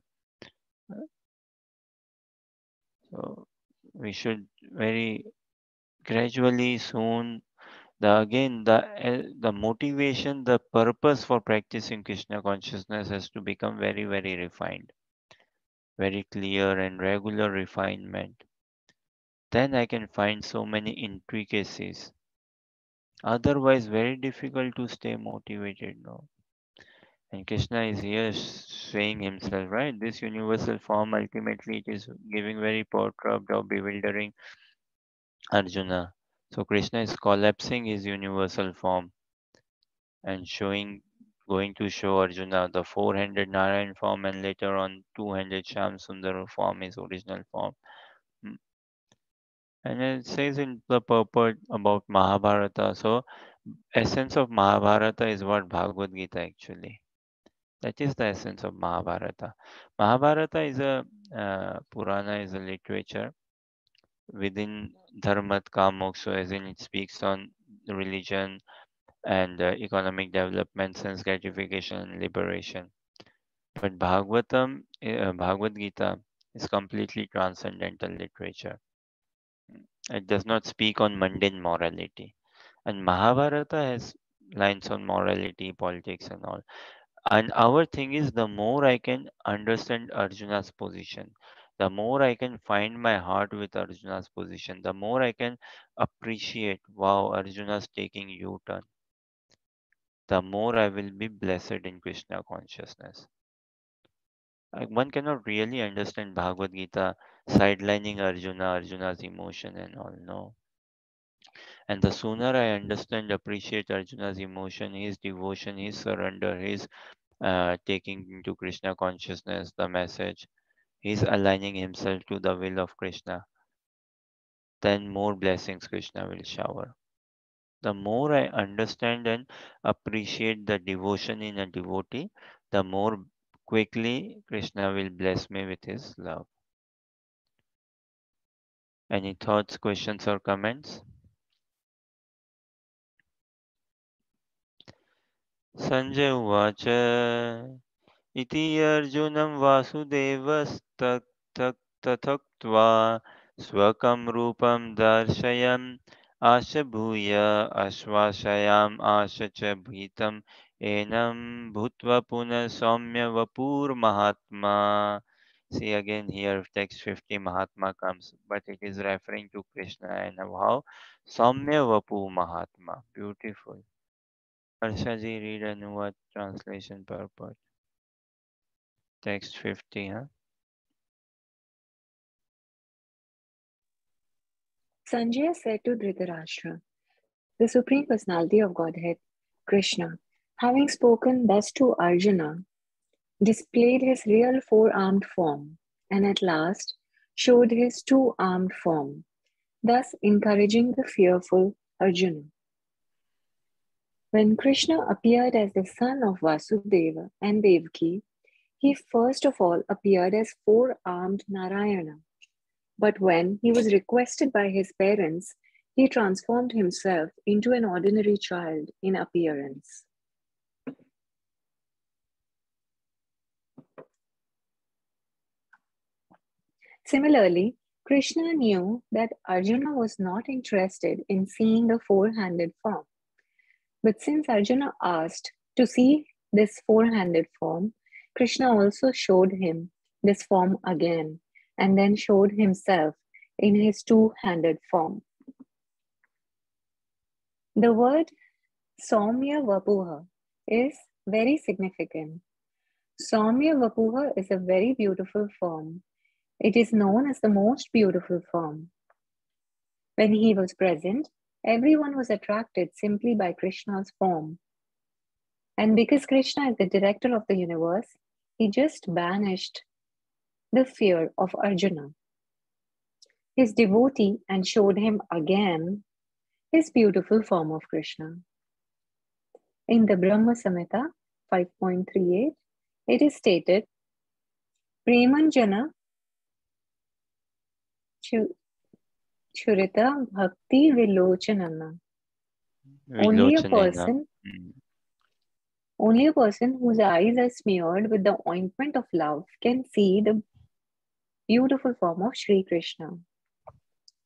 So we should very gradually soon the motivation, the purpose for practicing Krishna consciousness has to become very, very refined, very clear and regular refinement. Then I can find so many intricacies. Otherwise very difficult to stay motivated now. And Krishna is here saying himself, right? This universal form ultimately it is giving very perturbed or bewildering Arjuna. So Krishna is collapsing his universal form and going to show Arjuna the four-handed Narayan form and later on two-handed Sham Sundar form, his original form. Mm. And it says in the purport about Mahabharata. So Essence of Mahabharata is what Bhagavad Gita actually. That is the essence of Mahabharata. Mahabharata is a Purana, is a literature within Dharmat Kamoksha, as in it speaks on religion and economic development, sense gratification, and liberation. But Bhagavad Gita is completely transcendental literature. It does not speak on mundane morality. And Mahabharata has lines on morality, politics, and all. And our thing is, the more I can understand Arjuna's position, the more I can find my heart with Arjuna's position, the more I can appreciate, wow, Arjuna's taking U-turn, the more I will be blessed in Krishna consciousness. One cannot really understand Bhagavad Gita sidelining Arjuna's emotion and all. No. And the sooner I understand, appreciate Arjuna's emotion, his devotion, his surrender, his taking into Krishna consciousness, the message, he's aligning himself to the will of Krishna, then more blessings Krishna will shower. The more I understand and appreciate the devotion in a devotee, the more quickly Krishna will bless me with his love. Any thoughts, questions, or comments? Sanjay Uvacha इति अर्जुनं वासुदेवस्तथोक्त्वा स्वकं रूपं दर्शयन् आशभूय आश्वासयाम आश च भीतम् एनं भूत्वा पुनः सौम्य वपुर्महात्मा. See again here text 50 Mahatma comes, but it is referring to Krishna and how Saumya Vapu Mahatma. Beautiful. Harshaji, read Anuvad translation purport. Text 50, huh? Sanjaya said to Dhritarashtra, the Supreme Personality of Godhead, Krishna, having spoken thus to Arjuna, displayed his real four-armed form and at last showed his two-armed form, thus encouraging the fearful Arjuna. When Krishna appeared as the son of Vasudeva and Devaki, he first of all appeared as four-armed Narayana. But when he was requested by his parents, he transformed himself into an ordinary child in appearance. Similarly, Krishna knew that Arjuna was not interested in seeing the four-handed form. But since Arjuna asked to see this four-handed form, Krishna also showed him this form again and then showed himself in his two-handed form. The word Saumya Vapuha is very significant. Saumya Vapuha is a very beautiful form. It is known as the most beautiful form. When he was present, everyone was attracted simply by Krishna's form. And because Krishna is the director of the universe, he just banished the fear of Arjuna, his devotee, and showed him again his beautiful form of Krishna. In the Brahma Samhita 5.38, it is stated, Premanjana Churita Bhakti Vilochanana. Only a Vilochanena. person whose eyes are smeared with the ointment of love can see the beautiful form of Sri Krishna.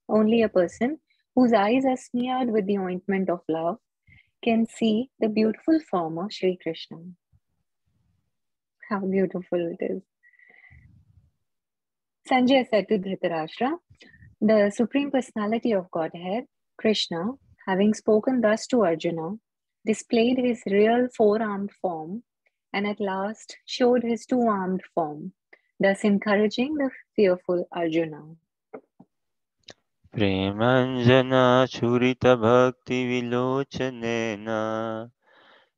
Only a person whose eyes are smeared with the ointment of love can see the beautiful form of Sri Krishna. How beautiful it is. Sanjay said to Dhritarashtra, the Supreme Personality of Godhead, Krishna, having spoken thus to Arjuna, displayed his real four-armed form and at last showed his two-armed form, thus encouraging the fearful Arjuna. Premanjana Churita Bhakti Vilocanena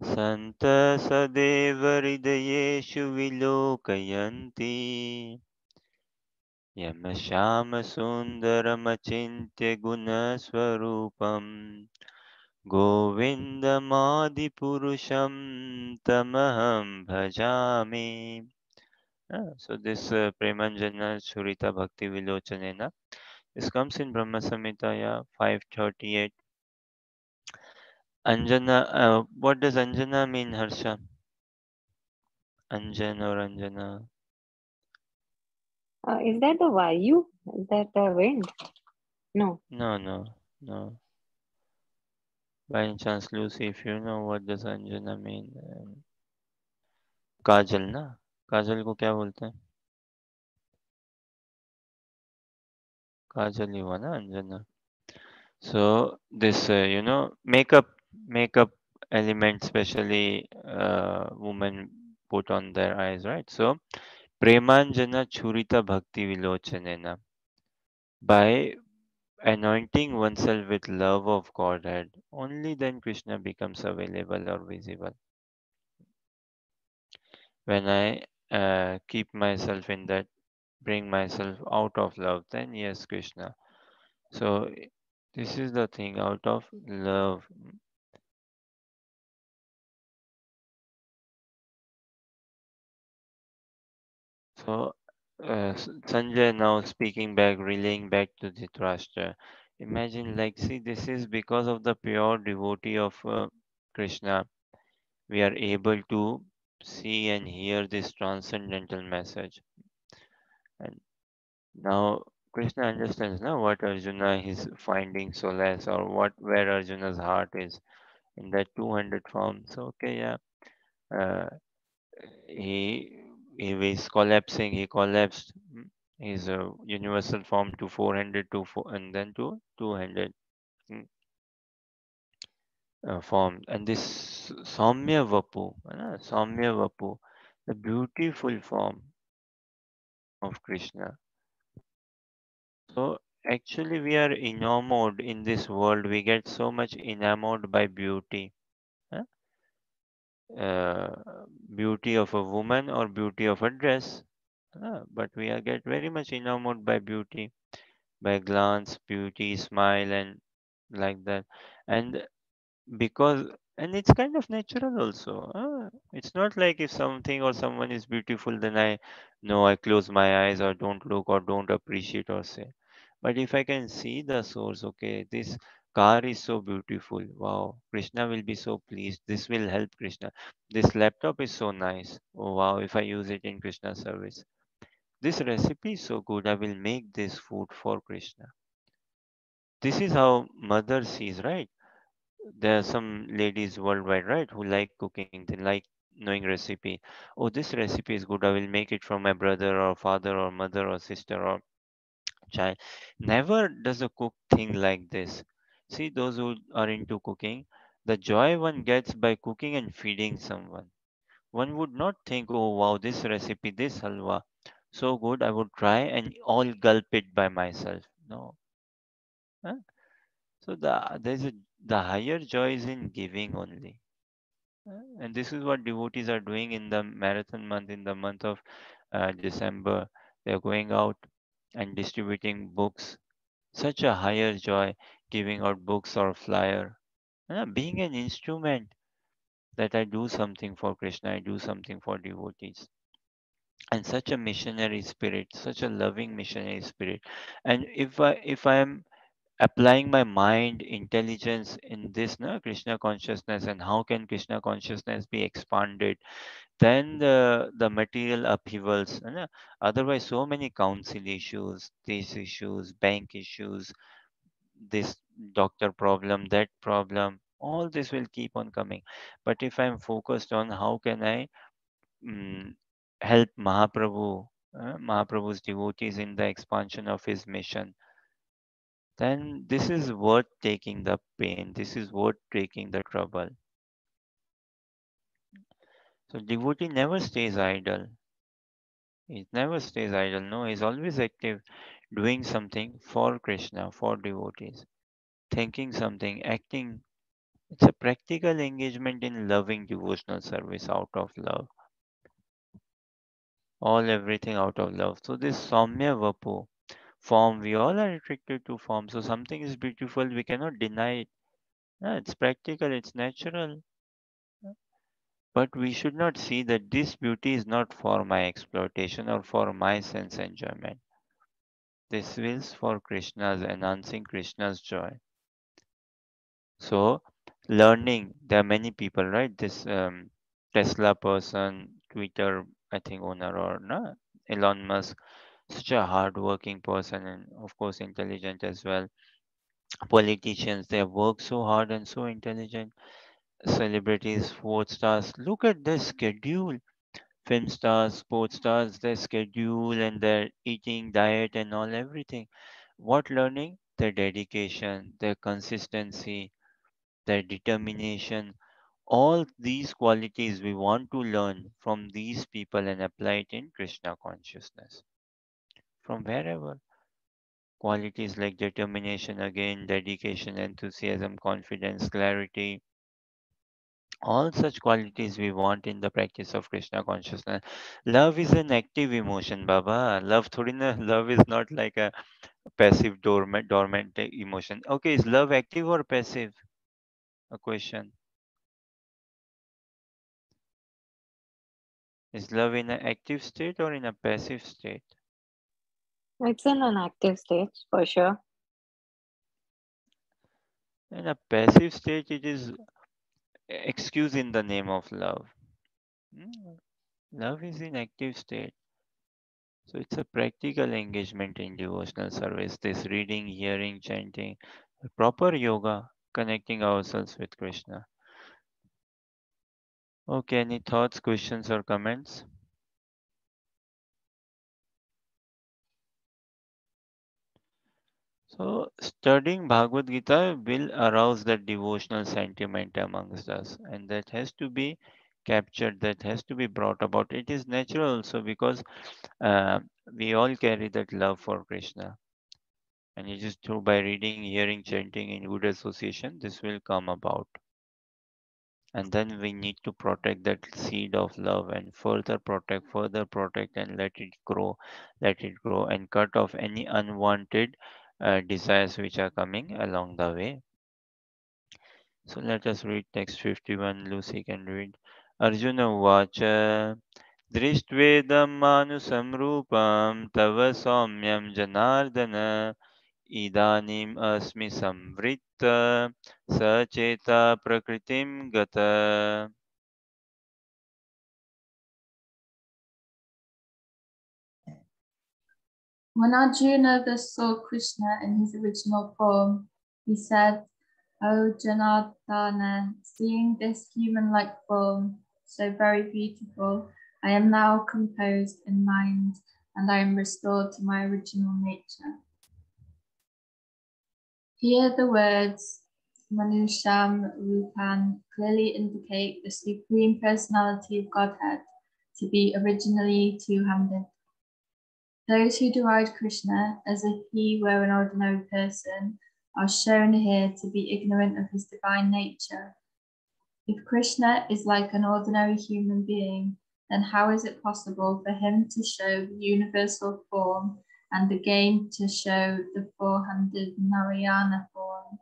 Santa Sadeva Hridayeshu Vilokayanti Yamashama Sundaramachintya Gunaswarupam Govindamadipurusham tamaham bhajami. So this Premanjana Churita Bhakti Vilochanena. This comes in Brahma Samhita 538. Anjana, what does Anjana mean, Harsha? Anjan or Anjana? Is that the Vayu? Is that the wind? No. No, no, no. By any chance, Lucy, if you know what does Anjana mean, काजल ना काजल को क्या बोलते हैं काजल ही हुआ ना Anjana so this makeup element especially women put on their eyes, right? So premanjana churita bhakti vilochanena, by anointing oneself with love of godhead, only then krishna becomes available or visible. When I keep myself in that, bring myself out of love, then yes, krishna. So this is the thing, out of love. So Sanjay now speaking back, relaying back to Dhritarashtra. Imagine, like, see, this is because of the pure devotee of Krishna. We are able to see and hear this transcendental message. And now Krishna understands now what Arjuna is finding solace, or what where Arjuna's heart is in that 200 form. So okay, yeah, uh, he he was collapsing. He collapsed his universal form to 400 to and then to 200 mm, form. And this Saumya Vapu, the beautiful form of Krishna. So actually, we are enamored in this world. We get so much enamored by beauty. huh? Beauty of a woman or beauty of a dress. But we are get very much enamored by beauty, by glance, beauty, smile, and like that. And because it's kind of natural also. It's not like if something or someone is beautiful, then I no, I close my eyes or don't look or don't appreciate or say. But if I can see the source, okay, this car is so beautiful. Wow, Krishna will be so pleased. This will help Krishna. This laptop is so nice. Oh wow, if I use it in Krishna service. This recipe is so good. I will make this food for Krishna. This is how mother sees, right? There are some ladies worldwide, right, who like cooking. They like knowing recipe. Oh, this recipe is good. I will make it for my brother or father or mother or sister or child. Never does a cook think like this. See, those who are into cooking, the joy one gets by cooking and feeding someone. One would not think, oh wow, this recipe, this halwa, so good, I would try and all gulp it by myself. No. Huh? So the higher joy is in giving only. And this is what devotees are doing in the marathon month, in the month of December. They're going out and distributing books. Such a higher joy giving out books or flyer. Being an instrument that I do something for Krishna, I do something for devotees. And such a missionary spirit, such a loving missionary spirit. And if I am applying my mind intelligence in this krishna consciousness, and how can krishna consciousness be expanded, then the material upheavals, otherwise so many council issues, these issues, bank issues, this doctor problem, that problem, all this will keep on coming. But if I'm focused on how can I mm, help Mahaprabhu's devotees in the expansion of his mission, then this is worth taking the pain. This is worth taking the trouble. So devotee never stays idle. He never stays idle. No, he's always active, doing something for Krishna, for devotees, thinking something, acting. It's a practical engagement in loving devotional service out of love. All everything out of love. So this Saumya Vapu form, we all are attracted to form. So something is beautiful, we cannot deny it. It's practical, it's natural. But we should not see that this beauty is not for my exploitation or for my sense enjoyment. This is for Krishna's, enhancing Krishna's joy. So, learning, there are many people, right? This Tesla person, Twitter, I think, owner, or no, Elon Musk, such a hard-working person, and of course, intelligent as well. Politicians, they work so hard and so intelligent. Celebrities, sports stars, look at their schedule. Film stars, sports stars, their schedule and their eating, diet, and all everything. What learning? Their dedication, their consistency, their determination. All these qualities we want to learn from these people and apply it in Krishna consciousness. From wherever. Qualities like determination, again, dedication, enthusiasm, confidence, clarity, all such qualities we want in the practice of Krishna consciousness. Love is an active emotion, Baba. Love is not like a passive dormant emotion. Okay, is love active or passive? A question. Is love in an active state or in a passive state? It's in an active state for sure. In a passive state, it is excuse in the name of love. Hmm, love is in active state. So it's a practical engagement in devotional service. This reading, hearing, chanting, proper yoga, connecting ourselves with Krishna. Okay, any thoughts, questions, or comments? So, studying Bhagavad Gita will arouse that devotional sentiment amongst us, and that has to be captured, that has to be brought about. It is natural also because uh, we all carry that love for Krishna, and it is through by reading, hearing, chanting in good association, this will come about. And then we need to protect that seed of love and further protect, and let it grow, and cut off any unwanted desires which are coming along the way. So let us read text 51. Lucy can read. Arjuna Vacha Drishtvedam Manusam Rupam Tava Saumyam Janardana Idanim Asmi Samvritta Sacheta Prakritim Gata. When Arjuna thus saw Krishna in his original form, he said, O Janardana, seeing this human-like form, so very beautiful, I am now composed in mind, and I am restored to my original nature. Here the words Manusham Rupan clearly indicate the Supreme Personality of Godhead to be originally two-handed. Those who deride Krishna as if he were an ordinary person are shown here to be ignorant of his divine nature. If Krishna is like an ordinary human being, then how is it possible for him to show the universal form and again to show the four-handed Narayana form?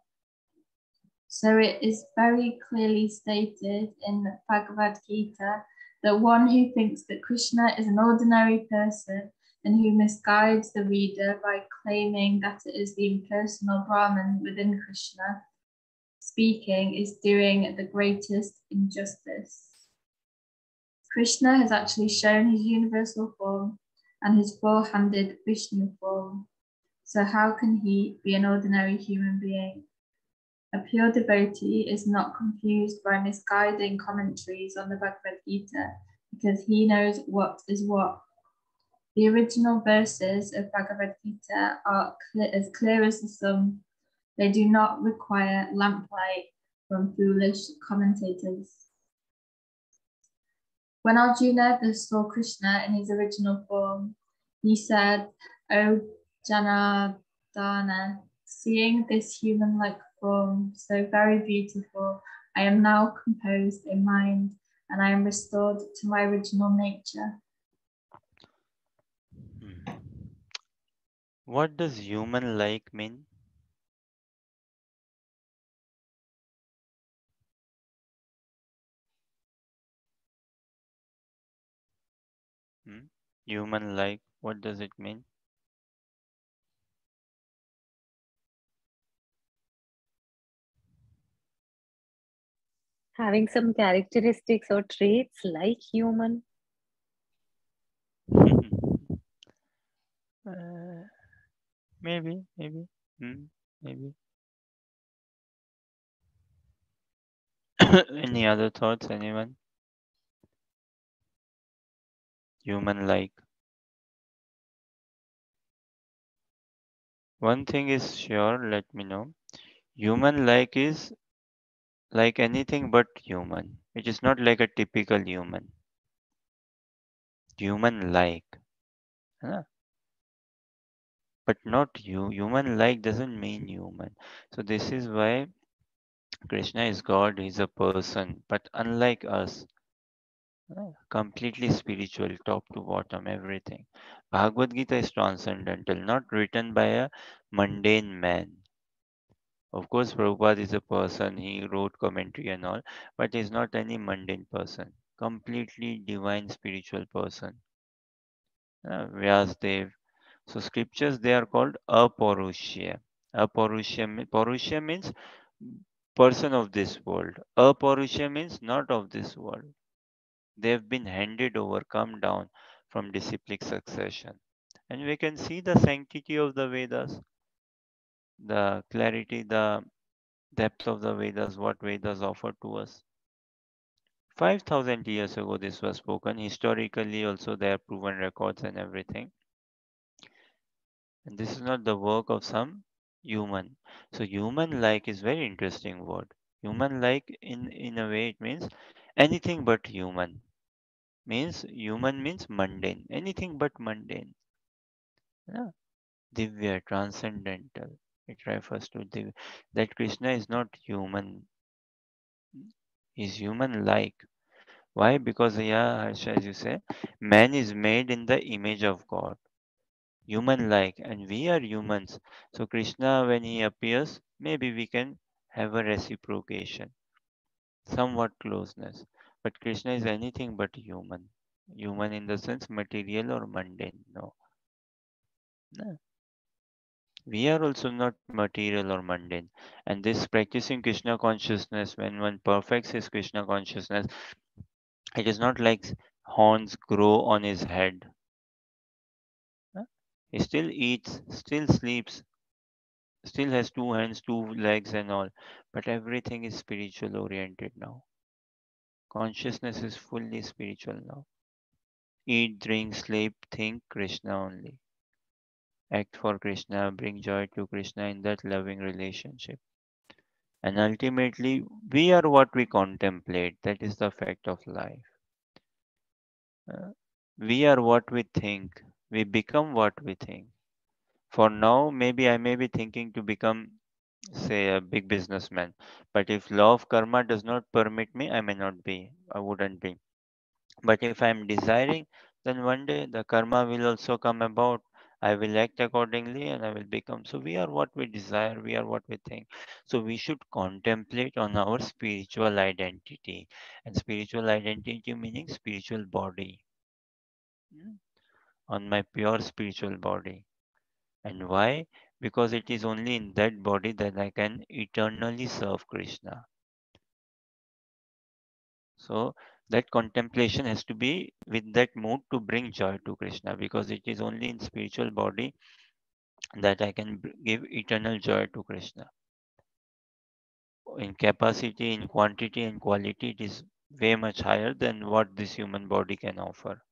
So it is very clearly stated in Bhagavad Gita that one who thinks that Krishna is an ordinary person and who misguides the reader by claiming that it is the impersonal Brahman within Krishna speaking is doing the greatest injustice. Krishna has actually shown his universal form and his four-handed Vishnu form. So how can he be an ordinary human being? A pure devotee is not confused by misguiding commentaries on the Bhagavad Gita because he knows what is what. The original verses of Bhagavad Gita are as clear as the sun. They do not require lamplight from foolish commentators. When Arjuna thus saw Krishna in his original form, he said, O Janardana, seeing this human-like form, so very beautiful, I am now composed in mind, and I am restored to my original nature. Hmm. What does human like mean? Human like, what does it mean? Having some characteristics or traits like human. uh, maybe. Hmm, maybe. Any other thoughts, anyone? Human like. One thing is sure, let me know. Human like is like anything but human. It is not like a typical human. Human like. Huh? But not you. Human like doesn't mean human. So this is why Krishna is God, he's a person, but unlike us, completely spiritual, top to bottom, everything. Bhagavad Gita is transcendental, not written by a mundane man. Of course, Prabhupada is a person, he wrote commentary and all, but he's not any mundane person. Completely divine spiritual person. Vyasdev. So scriptures they are called aparushya. Parushya means person of this world. Aparushya means not of this world. They have been handed over, come down from disciplic succession. And we can see the sanctity of the Vedas, the clarity, the depth of the Vedas, what Vedas offer to us. 5,000 years ago, this was spoken. Historically, also, there are proven records and everything. And this is not the work of some human. So, human like is very interesting word. Human like, in a way, it means anything but human. Means human means mundane, anything but mundane. Yeah. Divya, transcendental. It refers to Divya. That Krishna is not human, he's human like. Why? Because, yeah, Harsha, as you say, man is made in the image of God, human like, and we are humans. So, Krishna, when he appears, maybe we can have a reciprocation, somewhat closeness. But Krishna is anything but human. Human in the sense material or mundane. No. No. We are also not material or mundane. And this practicing Krishna consciousness, when one perfects his Krishna consciousness, it is not like horns grow on his head. Huh? He still eats, still sleeps, still has two hands, two legs, and all. But everything is spiritual oriented now. Consciousness is fully spiritual now. Eat, drink, sleep, think Krishna only. Act for Krishna, bring joy to Krishna in that loving relationship. And ultimately, we are what we contemplate. That is the fact of life. Uh, we are what we think. We become what we think. For now, maybe I may be thinking to become, say, a big businessman. But if law of karma does not permit me, I may not be. I wouldn't be. But if I am desiring, then one day the karma will also come about. I will act accordingly and I will become. So we are what we desire, we are what we think. So we should contemplate on our spiritual identity. And spiritual identity meaning spiritual body. Mm, on my pure spiritual body. And why? Because it is only in that body that I can eternally serve Krishna. So that contemplation has to be with that mood to bring joy to Krishna, because it is only in spiritual body that I can give eternal joy to Krishna. In capacity, in quantity and quality, it is way much higher than what this human body can offer.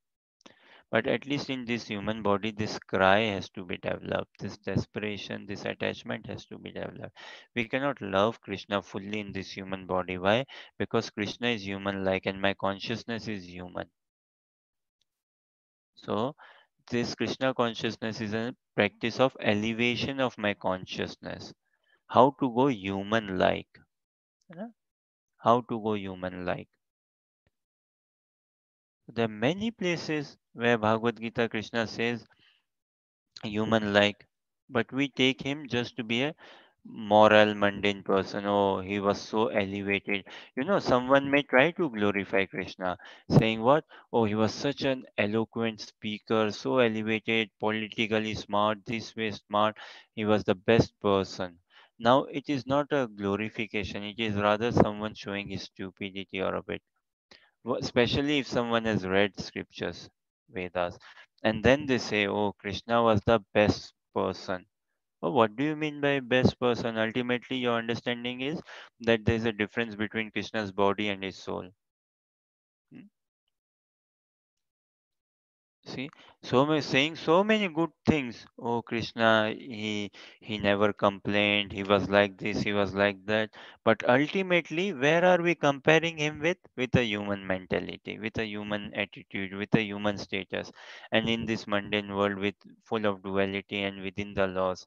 But at least in this human body, this cry has to be developed, this desperation, this attachment has to be developed. We cannot love Krishna fully in this human body. Why? Because Krishna is human like and my consciousness is human. So this Krishna consciousness is a practice of elevation of my consciousness. How to go human like. How to go human like. There are many places where Bhagavad Gita Krishna says human like, but we take him just to be a moral mundane person. Oh, he was so elevated. Someone may try to glorify Krishna, saying what? Oh, he was such an eloquent speaker, so elevated, politically smart, this way smart. He was the best person. Now it is not a glorification, it is rather someone showing his stupidity or a bit. Especially if someone has read scriptures, Vedas, and then they say, oh, Krishna was the best person. Oh, what do you mean by best person? Ultimately, your understanding is that there is a difference between Krishna's body and his soul. Hmm? See, saying so many good things. Oh, Krishna, he never complained. He was like this. He was like that. But ultimately, where are we comparing him with? With a human mentality, with a human attitude, with a human status, and in this mundane world with full of duality and within the laws.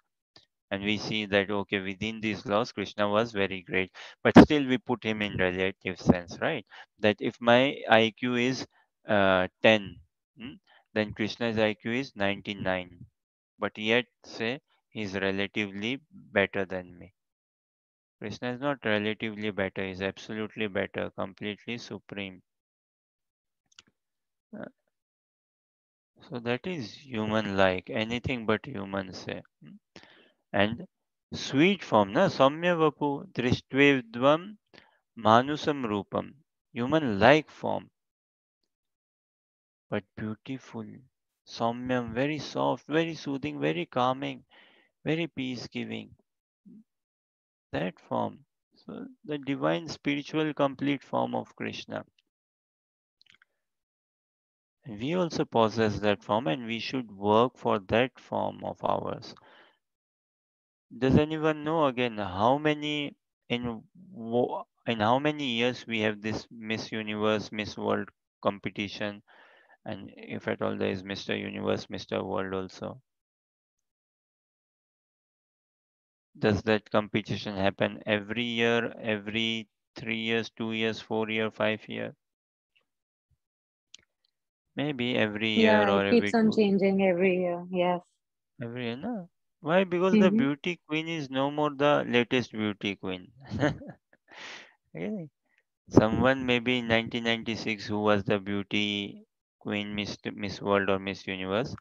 And we see that okay, within these laws Krishna was very great, but still we put him in relative sense, right? That if my IQ is 10, hmm, then Krishna's IQ is 99, but yet say he's relatively better than me. Krishna is not relatively better, he's absolutely better, completely supreme. Uh, so that is human like, anything but human say. And sweet form, na Samya Vapu Drishtvedvam Manusam Rupam. Human like form, but beautiful. Samyam, very soft, very soothing, very calming, very peace giving. That form. So the divine spiritual complete form of Krishna. We also possess that form and we should work for that form of ours. Does anyone know again how many in how many years we have this Miss Universe, Miss World competition, and if at all there is Mr. Universe, Mr. World also? Does that competition happen every year, every 3 years, 2 years, 4 year, 5 year? Maybe every year Yeah, or it every keeps on two changing every year. Yes. every year. No. Why? Because the Mm-hmm. beauty queen is no more the latest beauty queen. Really? Someone maybe in 1996 who was the beauty queen, Miss World or Miss Universe.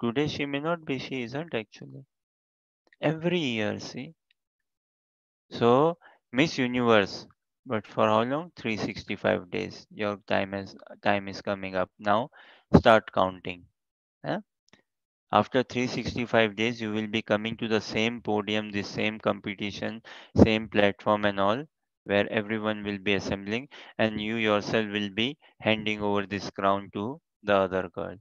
Today she may not be. She isn't actually. Every year, see. So Miss Universe, but for how long? 365 days. Your time is coming up now. Start counting. Huh? After 365 days, you will be coming to the same podium, the same competition, same platform, and all, where everyone will be assembling, and you yourself will be handing over this crown to the other girl.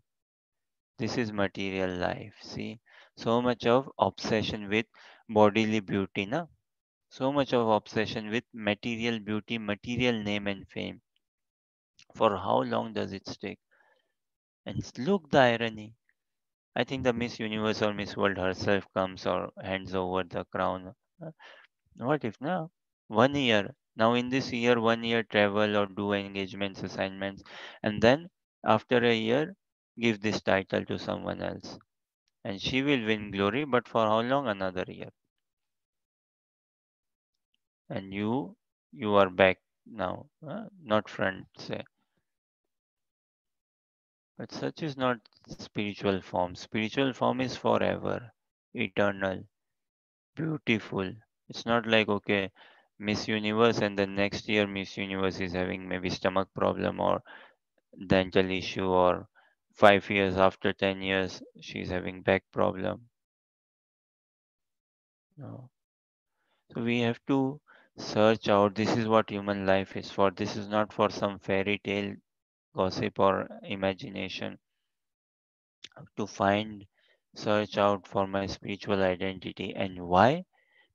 This is material life. See, so much of obsession with bodily beauty, na? So much of obsession with material beauty, material name and fame. For how long does it stick? And look the irony. I think the Miss Universe or Miss World herself comes or hands over the crown. Uh, What if now? 1 year. Now in this year, 1 year travel or do engagements, assignments, and then after a year, give this title to someone else. And she will win glory, but for how long? Another year. And you are back now, not front, say. But such is not spiritual form. Spiritual form is forever, eternal, beautiful. It's not like, okay, Miss Universe and the next year Miss Universe is having maybe stomach problem or dental issue, or 5 years after 10 years she's having back problem. No. So we have to search out. This is what human life is for. This is not for some fairy tale gossip or imagination. To find, search out for my spiritual identity. And why?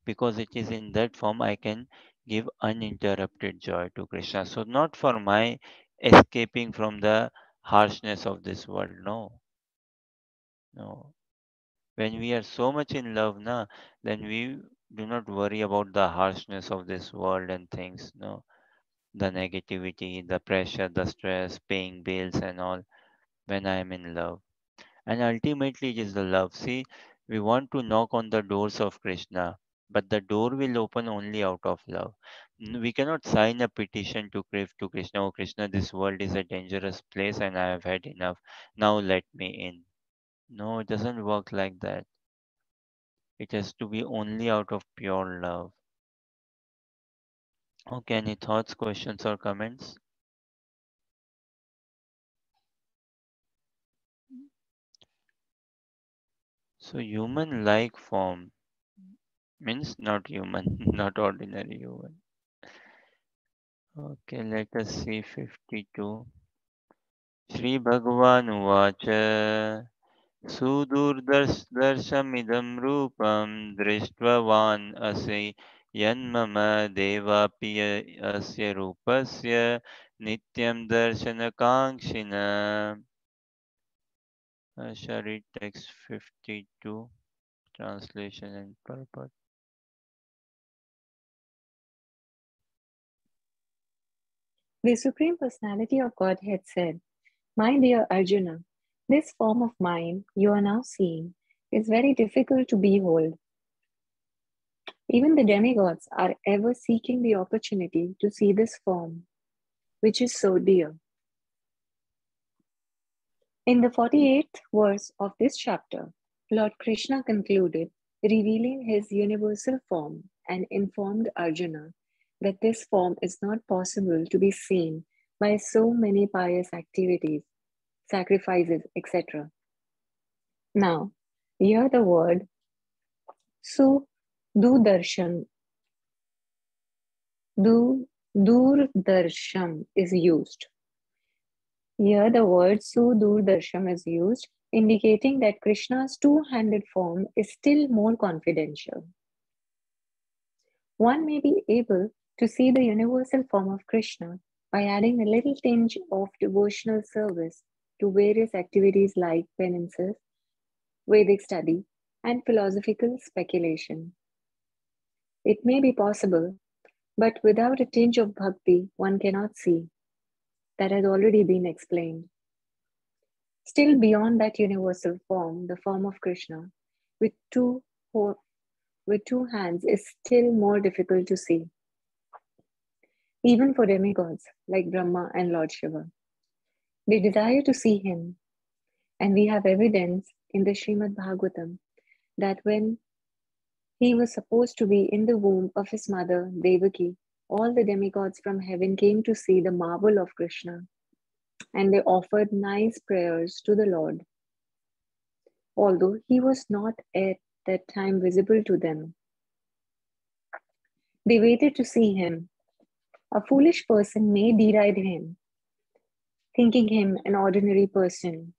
Because it is in that form I can give uninterrupted joy to Krishna. So, not for my escaping from the harshness of this world. No, no. When we are so much in love, na, then we do not worry about the harshness of this world and things. No, the negativity, the pressure, the stress, paying bills, and all. When I am in love. And ultimately, it is the love. See, we want to knock on the doors of Krishna, but the door will open only out of love. We cannot sign a petition to Krishna. Oh Krishna, this world is a dangerous place and I have had enough. Now let me in. No, it doesn't work like that. It has to be only out of pure love. Okay, any thoughts, questions, or comments? So, human like form means not human, not ordinary human. Okay, let us see 52. Shri Bhagavan Uvacha Sudurdarshamidam Rupam Drishtvavan Asi Yanmama Devapi Asya Rupasya Nityam Darshana Kangshina. I shall read text 52, translation and purport. The Supreme Personality of Godhead said, "My dear Arjuna, this form of mine you are now seeing is very difficult to behold. Even the demigods are ever seeking the opportunity to see this form, which is so dear." In the 48th verse of this chapter, Lord Krishna concluded, revealing his universal form, and informed Arjuna that this form is not possible to be seen by so many pious activities, sacrifices, etc. Now, here the word Sududarsham, Durdarsham is used. Here the word Sudurdarsham is used, indicating that Krishna's two-handed form is still more confidential. One may be able to see the universal form of Krishna by adding a little tinge of devotional service to various activities like penances, Vedic study, and philosophical speculation. It may be possible, but without a tinge of bhakti, one cannot see. That has already been explained. Still beyond that universal form, the form of Krishna, with two, with two hands, is still more difficult to see, even for demigods like Brahma and Lord Shiva. They desire to see him, and we have evidence in the Srimad Bhagavatam that when he was supposed to be in the womb of his mother Devaki, all the demigods from heaven came to see the marvel of Krishna, and they offered nice prayers to the Lord, although he was not at that time visible to them. They waited to see him. A foolish person may deride him, thinking him an ordinary person,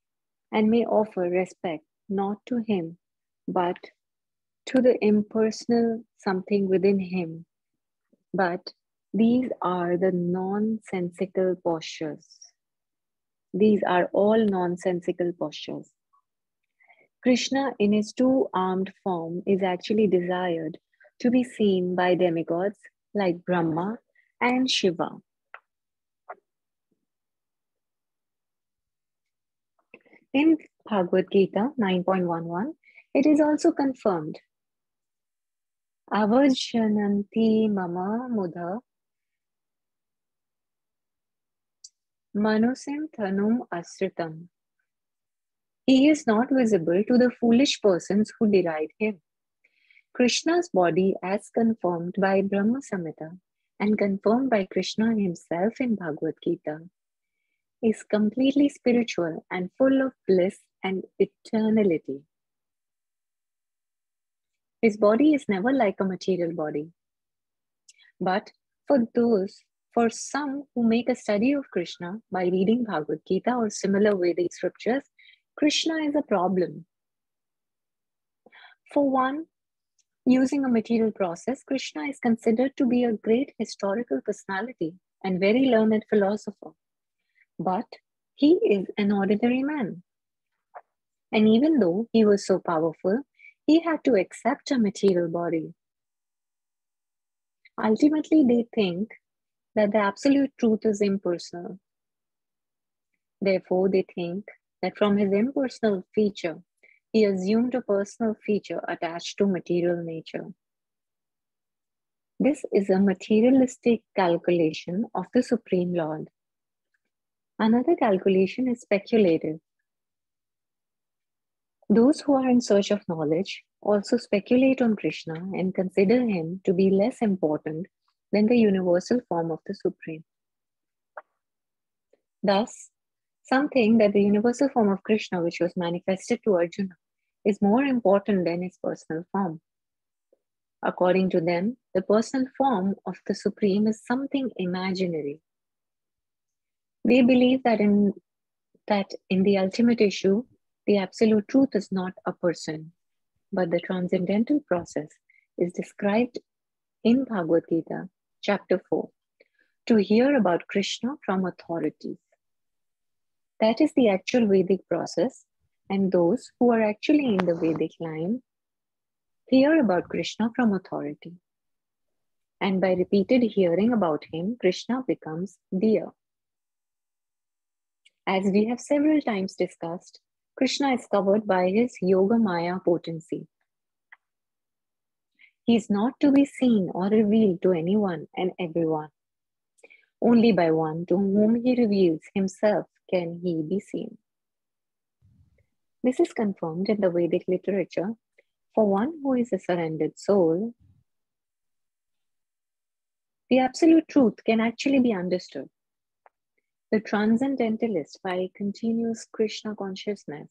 and may offer respect not to him, but to the impersonal something within him. But these are the nonsensical postures. These are all nonsensical postures. Krishna, in his two-armed form, is actually desired to be seen by demigods like Brahma and Shiva. In Bhagavad Gita 9.11, it is also confirmed. Avajjananti mama mudha manusim thanum asritam. He is not visible to the foolish persons who deride him. Krishna's body, as confirmed by Brahma Samhita and confirmed by Krishna himself in Bhagavad Gita, is completely spiritual and full of bliss and eternality. His body is never like a material body. But for some who make a study of Krishna by reading Bhagavad Gita or similar Vedic scriptures, Krishna is a problem. For one, using a material process, Krishna is considered to be a great historical personality and very learned philosopher. But he is an ordinary man. And even though he was so powerful, he had to accept a material body. Ultimately, they think that the absolute truth is impersonal. Therefore, they think that from his impersonal feature, he assumed a personal feature attached to material nature. This is a materialistic calculation of the Supreme Lord. Another calculation is speculative. Those who are in search of knowledge also speculate on Krishna and consider him to be less important than the universal form of the Supreme. Thus, some think that the universal form of Krishna, which was manifested to Arjuna, is more important than his personal form. According to them, the personal form of the Supreme is something imaginary. They believe that in the ultimate issue, the absolute truth is not a person, but the transcendental process is described in Bhagavad Gita, chapter 4, to hear about Krishna from authorities. That is the actual Vedic process, and those who are actually in the Vedic line hear about Krishna from authority. And by repeated hearing about him, Krishna becomes dear. As we have several times discussed, Krishna is covered by his Yoga Maya potency. He is not to be seen or revealed to anyone and everyone. Only by one to whom he reveals himself can he be seen. This is confirmed in the Vedic literature. For one who is a surrendered soul, the absolute truth can actually be understood. The transcendentalist, by continuous Krishna consciousness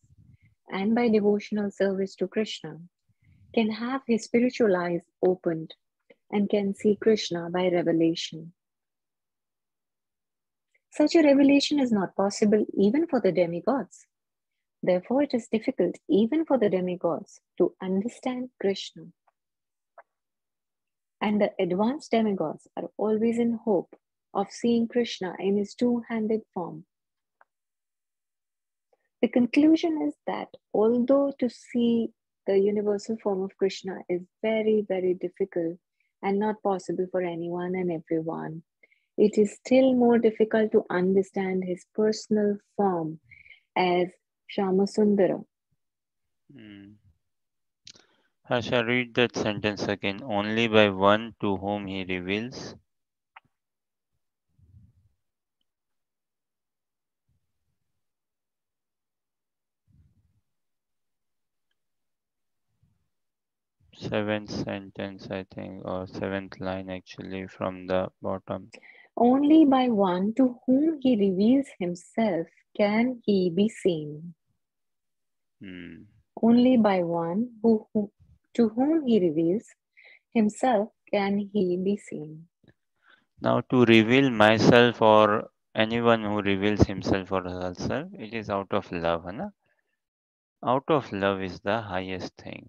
and by devotional service to Krishna, can have his spiritual eyes opened and can see Krishna by revelation. Such a revelation is not possible even for the demigods. Therefore, it is difficult even for the demigods to understand Krishna. And the advanced demigods are always in hope of seeing Krishna in his two-handed form. The conclusion is that although to see the universal form of Krishna is very, very difficult and not possible for anyone and everyone, it is still more difficult to understand his personal form as Shyamasundara. I shall read that sentence again. Only by one to whom he reveals. Seventh sentence, I think, or seventh line actually from the bottom. Only by one to whom he reveals himself can he be seen. Only by one to whom he reveals himself can he be seen. Now, to reveal myself or anyone who reveals himself or herself, it is out of love. Hai na? Out of love is the highest thing.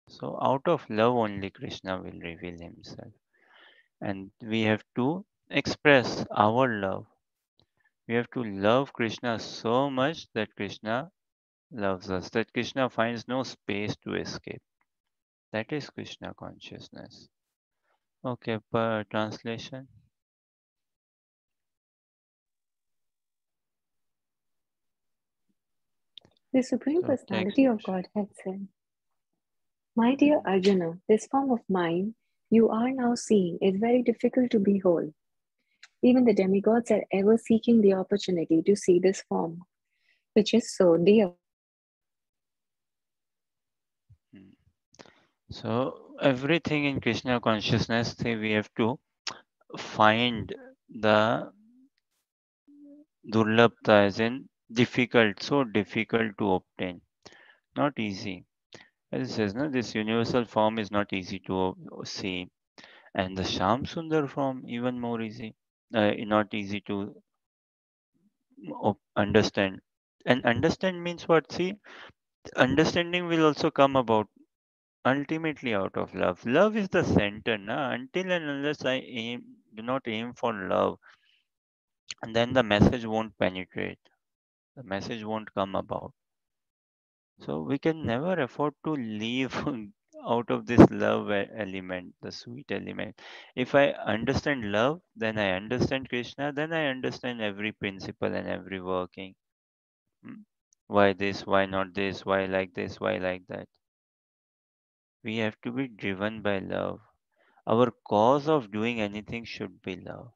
So, out of love only Krishna will reveal himself. And we have to express our love. We have to love Krishna so much that Krishna loves us, that Krishna finds no space to escape. That is Krishna consciousness. Okay, translation. The Supreme So Personality of text. Godhead said, My dear Arjuna, this form of mine you are now seeing is very difficult to behold. Even the demigods are ever seeking the opportunity to see this form, which is so dear. So everything in Krishna consciousness, we have to find the durlabhta as in difficult, so difficult to obtain, not easy. As it says, no, this universal form is not easy to see, and the Sham Sundar form even more easy, not easy to understand. And understand means what? See, understanding will also come about ultimately out of love. Love is the center, na? Until and unless do not aim for love, and then the message won't penetrate. The message won't come about. So we can never afford to leave out of this love element, the sweet element. If I understand love, then I understand Krishna, then I understand every principle and every working. Hmm? Why this? Why not this? Why like this? Why like that? We have to be driven by love. Our cause of doing anything should be love.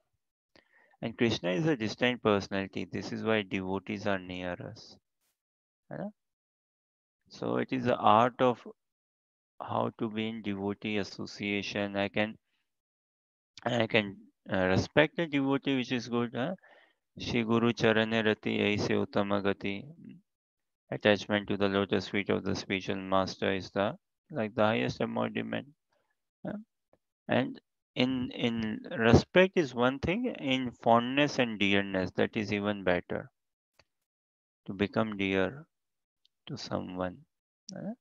And Krishna is a distinct personality. This is why devotees are near us. है. So it is the art of how to be in devotee association. I can respect the devotee, which is good. Shri Guru Charane Rati Aise Uttamagati. Attachment to the lotus feet of the spiritual master is the like the highest embodiment. uh, And in respect is one thing, in fondness and dearness, that is even better. To become dear to someone. uh,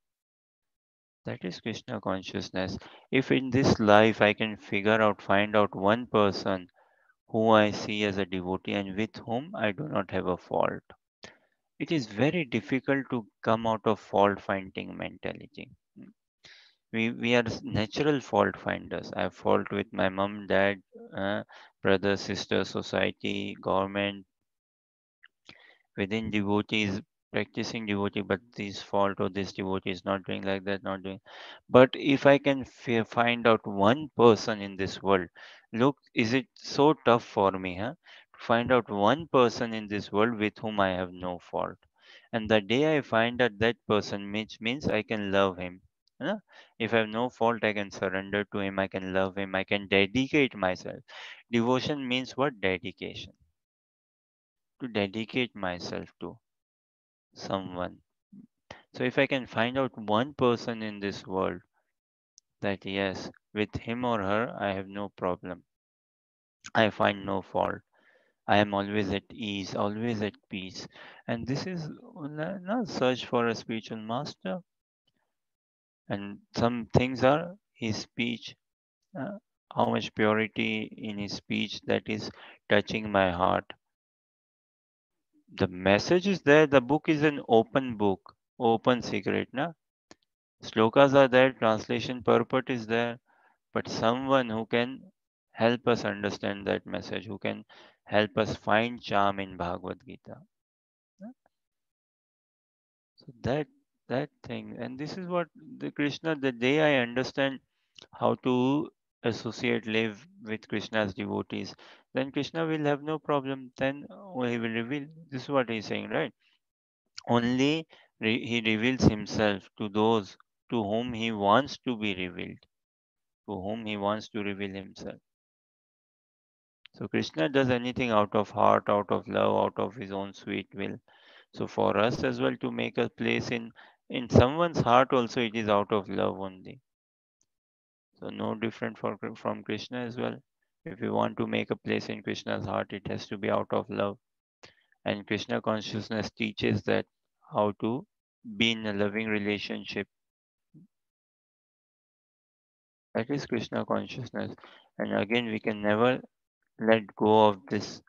That is Krishna consciousness. If in this life I can find out one person who I see as a devotee and with whom I do not have a fault, it is very difficult to come out of fault finding mentality. We are natural fault finders. I have fault with my mom, dad, uh, brother, sister, society, government, within devotees, practicing devotee, but this fault or this devotee is not doing like that, not doing. But if I can find out one person in this world, look, is it so tough for me, huh? To find out one person in this world with whom I have no fault. And the day I find out that person, which means I can love him. Huh? If I have no fault, I can surrender to him, I can love him, I can dedicate myself. Devotion means what? Dedication. To dedicate myself to someone. So if I can find out one person in this world that yes, with him or her, I have no problem. I find no fault. I am always at ease, always at peace. And this is not search for a spiritual master. And some things are his speech, uh, how much purity in his speech that is touching my heart. The message is there. The book is an open book, open secret. Na? Slokas are there, translation purport is there, but someone who can help us understand that message, who can help us find charm in Bhagavad Gita. So that thing, and this is what the Krishna. The day I understand how to associate, live with Krishna's devotees, then Krishna will have no problem. Then he will reveal. This is what he's saying, right? Only he reveals himself to those to whom he wants to be revealed, to whom he wants to reveal himself. So Krishna does anything out of heart, out of love, out of his own sweet will. So for us as well to make a place in someone's heart also, it is out of love only. So no different from Krishna as well. If we want to make a place in Krishna's heart, it has to be out of love. And Krishna consciousness teaches that how to be in a loving relationship. That is Krishna consciousness. And again, we can never let go of this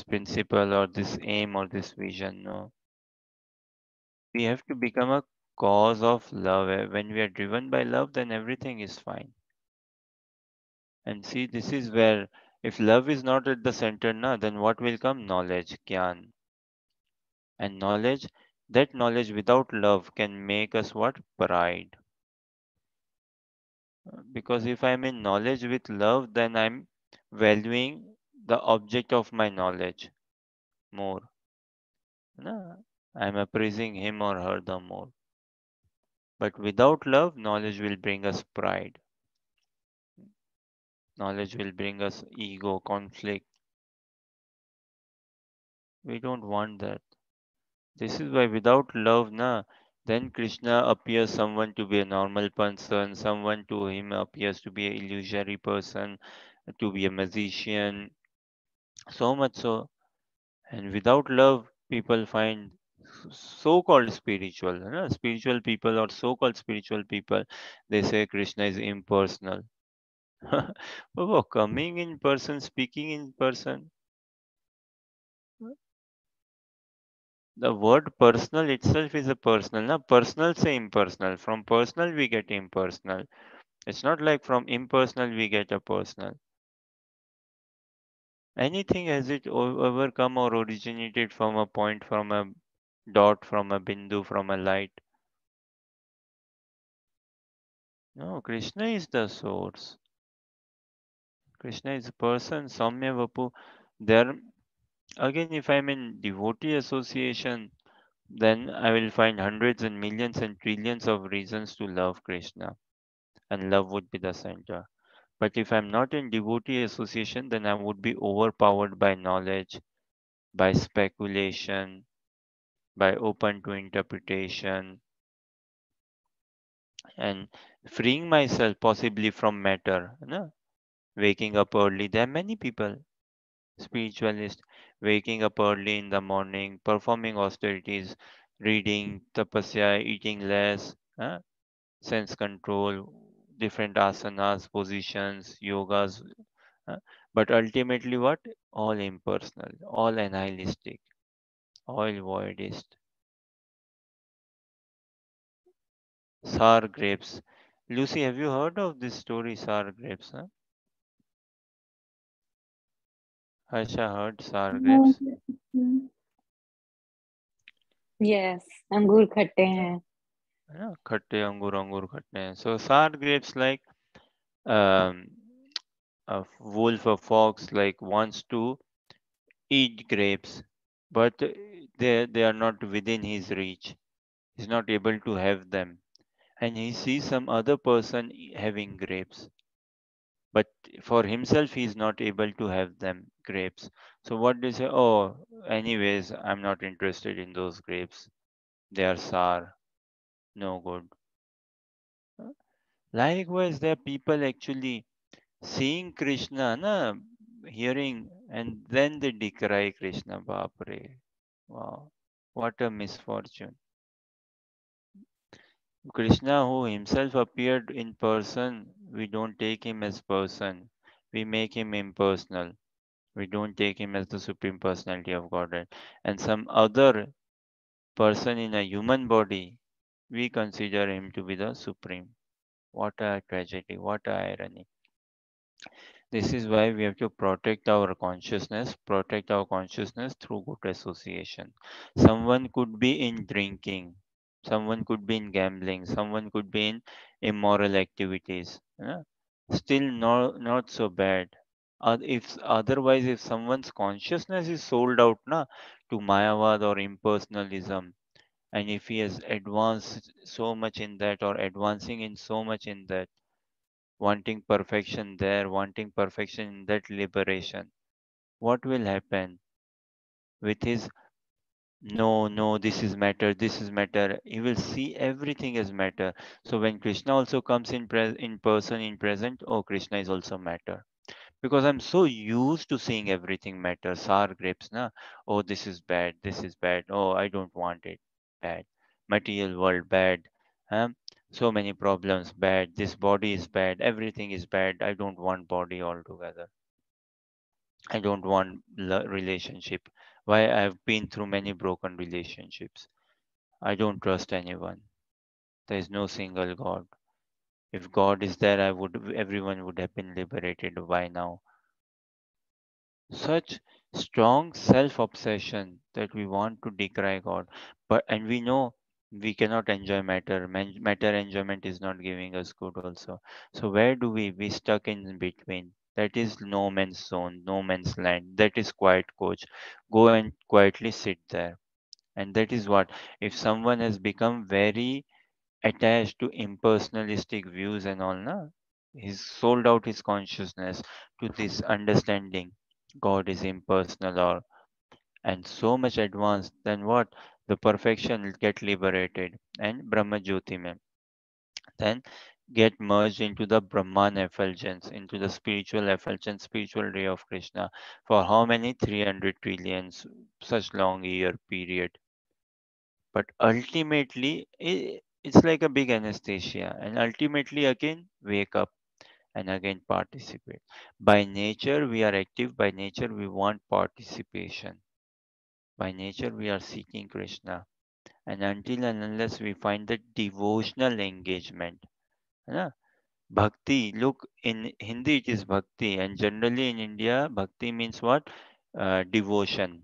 principle or this aim or this vision. No, we have to become a cause of love. When we are driven by love, then everything is fine. And see, this is where if love is not at the center, na, then what will come? Knowledge, gyan. And knowledge, that knowledge without love can make us what? Pride. Because if I'm in knowledge with love, then I'm valuing the object of my knowledge more. Na? I'm appraising him or her the more. But without love, knowledge will bring us pride. Knowledge will bring us ego, conflict. We don't want that. This is why without love, na, then Krishna appears someone to be a normal person, someone to him appears to be an illusory person, to be a magician, so much so. And without love, people find so-called spiritual, spiritual people or so-called spiritual people, they say Krishna is impersonal. Oh, coming in person, speaking in person. The word personal itself is a personal. Now, personal say impersonal. From personal, we get impersonal. It's not like from impersonal, we get a personal. Anything has it ever come or originated from a point, from a dot, from a bindu, from a light? No, Krishna is the source. Krishna is a person, Samya Vapu. There again, if I'm in devotee association, then I will find hundreds and millions and trillions of reasons to love Krishna, and love would be the center. But if I'm not in devotee association, then I would be overpowered by knowledge, by speculation, by open to interpretation, and freeing myself possibly from matter. No? Waking up early. There are many people, spiritualists, waking up early in the morning, performing austerities, reading, tapasya, eating less, sense control, different asanas, positions, yogas. uh, but ultimately, what? All impersonal, all annihilistic, all voidist. Sour grapes. Lucy, have you heard of this story, sour grapes? Huh? Harsha heard sour No, grapes? Yes, अंगूर खट्टे हैं. खट्टे अंगूर अंगूर खट्टे हैं. So sour grapes like um, a wolf or fox like wants to eat grapes, but they are not within his reach. He's not able to have them, and he sees some other person having grapes, but for himself he is not able to have them grapes. So what they say? Oh, anyways, I'm not interested in those grapes. They are sour, no good. Likewise, there are people actually seeing Krishna, na, hearing, and then they decry Krishna. Bapre. Wow. What a misfortune. Krishna, who himself appeared in person, we don't take him as person. We make him impersonal. We don't take him as the supreme personality of Godhead. And some other person in a human body, we consider him to be the supreme. What a tragedy. What a irony. This is why we have to protect our consciousness through good association. Someone could be in drinking, someone could be in gambling, someone could be in immoral activities. Still not so bad. If otherwise, if someone's consciousness is sold out to Mayavad or impersonalism, and if he has advanced so much in that or advancing in so much in that, wanting perfection there, wanting perfection in that liberation, what will happen with his no, no, this is matter, this is matter? He will see everything as matter. So when Krishna also comes in person in present, oh, Krishna is also matter. Because I'm so used to seeing everything matter. Sour grapes, na? Oh, this is bad, this is bad. Oh, I don't want it. Bad. Material world, bad. Um, so many problems, bad. This body is bad. Everything is bad. I don't want body altogether. I don't want relationship. Why? I've been through many broken relationships. I don't trust anyone. There is no single God. If God is there, everyone would have been liberated by now. Such strong self obsession that we want to decry God, but and we know we cannot enjoy matter. Matter enjoyment is not giving us good also. So where do we stuck in between? That is no man's zone, no man's land. That is quiet coach. Go and quietly sit there. And that is what, if someone has become very attached to impersonalistic views and all, he's sold out his consciousness to this understanding God is impersonal or and so much advanced, then what? The perfection will get liberated and Brahma Jyotimay then get merged into the Brahman effulgence, into the spiritual effulgence, spiritual ray of Krishna. For how many? 300 trillions, such long year period. But ultimately, it's like a big anesthesia. And ultimately, again, wake up and again participate. By nature, we are active. By nature, we want participation. By nature, we are seeking Krishna. And until and unless we find the devotional engagement, है bhakti, look, in Hindi it is bhakti, and generally in India, bhakti means what? Devotion,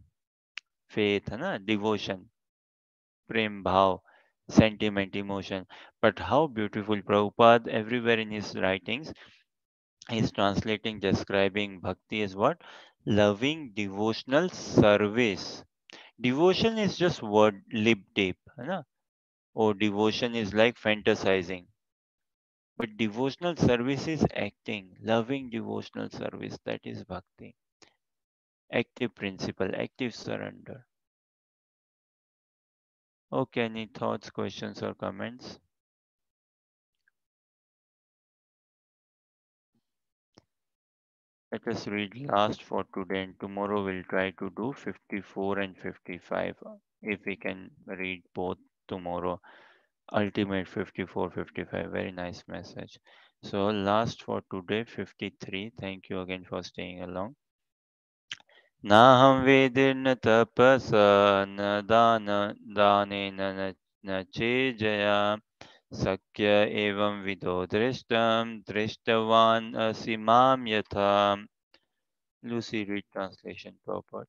faith, devotion, prem bhav. sentiment, emotion. But how beautiful Prabhupada everywhere in his writings is translating, describing bhakti as what? Loving devotional service. Devotion is just word lip tape, है ना? Or devotion is like fantasizing. But devotional service is acting, loving devotional service. That is bhakti. Active principle, active surrender. Okay, any thoughts, questions, or comments? Let us read last for today, and tomorrow we'll try to do 54 and 55. If we can read both tomorrow. Ultimate 54, 55. Very nice message. So, last for today, 53. Thank you again for staying along. नाहं वेदिर्न तपसा न दानेन न चेजया शक्य एवं विदो दृष्टं दृष्टवान् असि मां यथा. Lucy, read translation proper.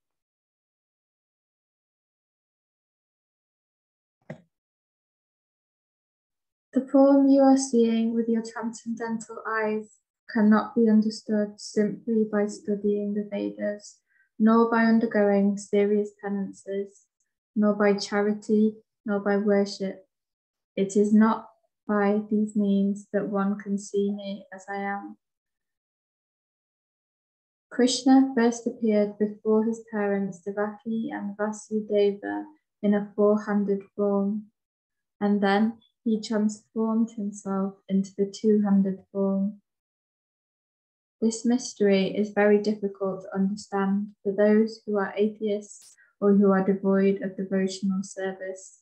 The form you are seeing with your transcendental eyes cannot be understood simply by studying the Vedas, nor by undergoing serious penances, nor by charity, nor by worship. It is not by these means that one can see me as I am. Krishna first appeared before his parents Devaki and Vasudeva in a four-handed form, and then he transformed himself into the two-handed form. This mystery is very difficult to understand for those who are atheists or who are devoid of devotional service.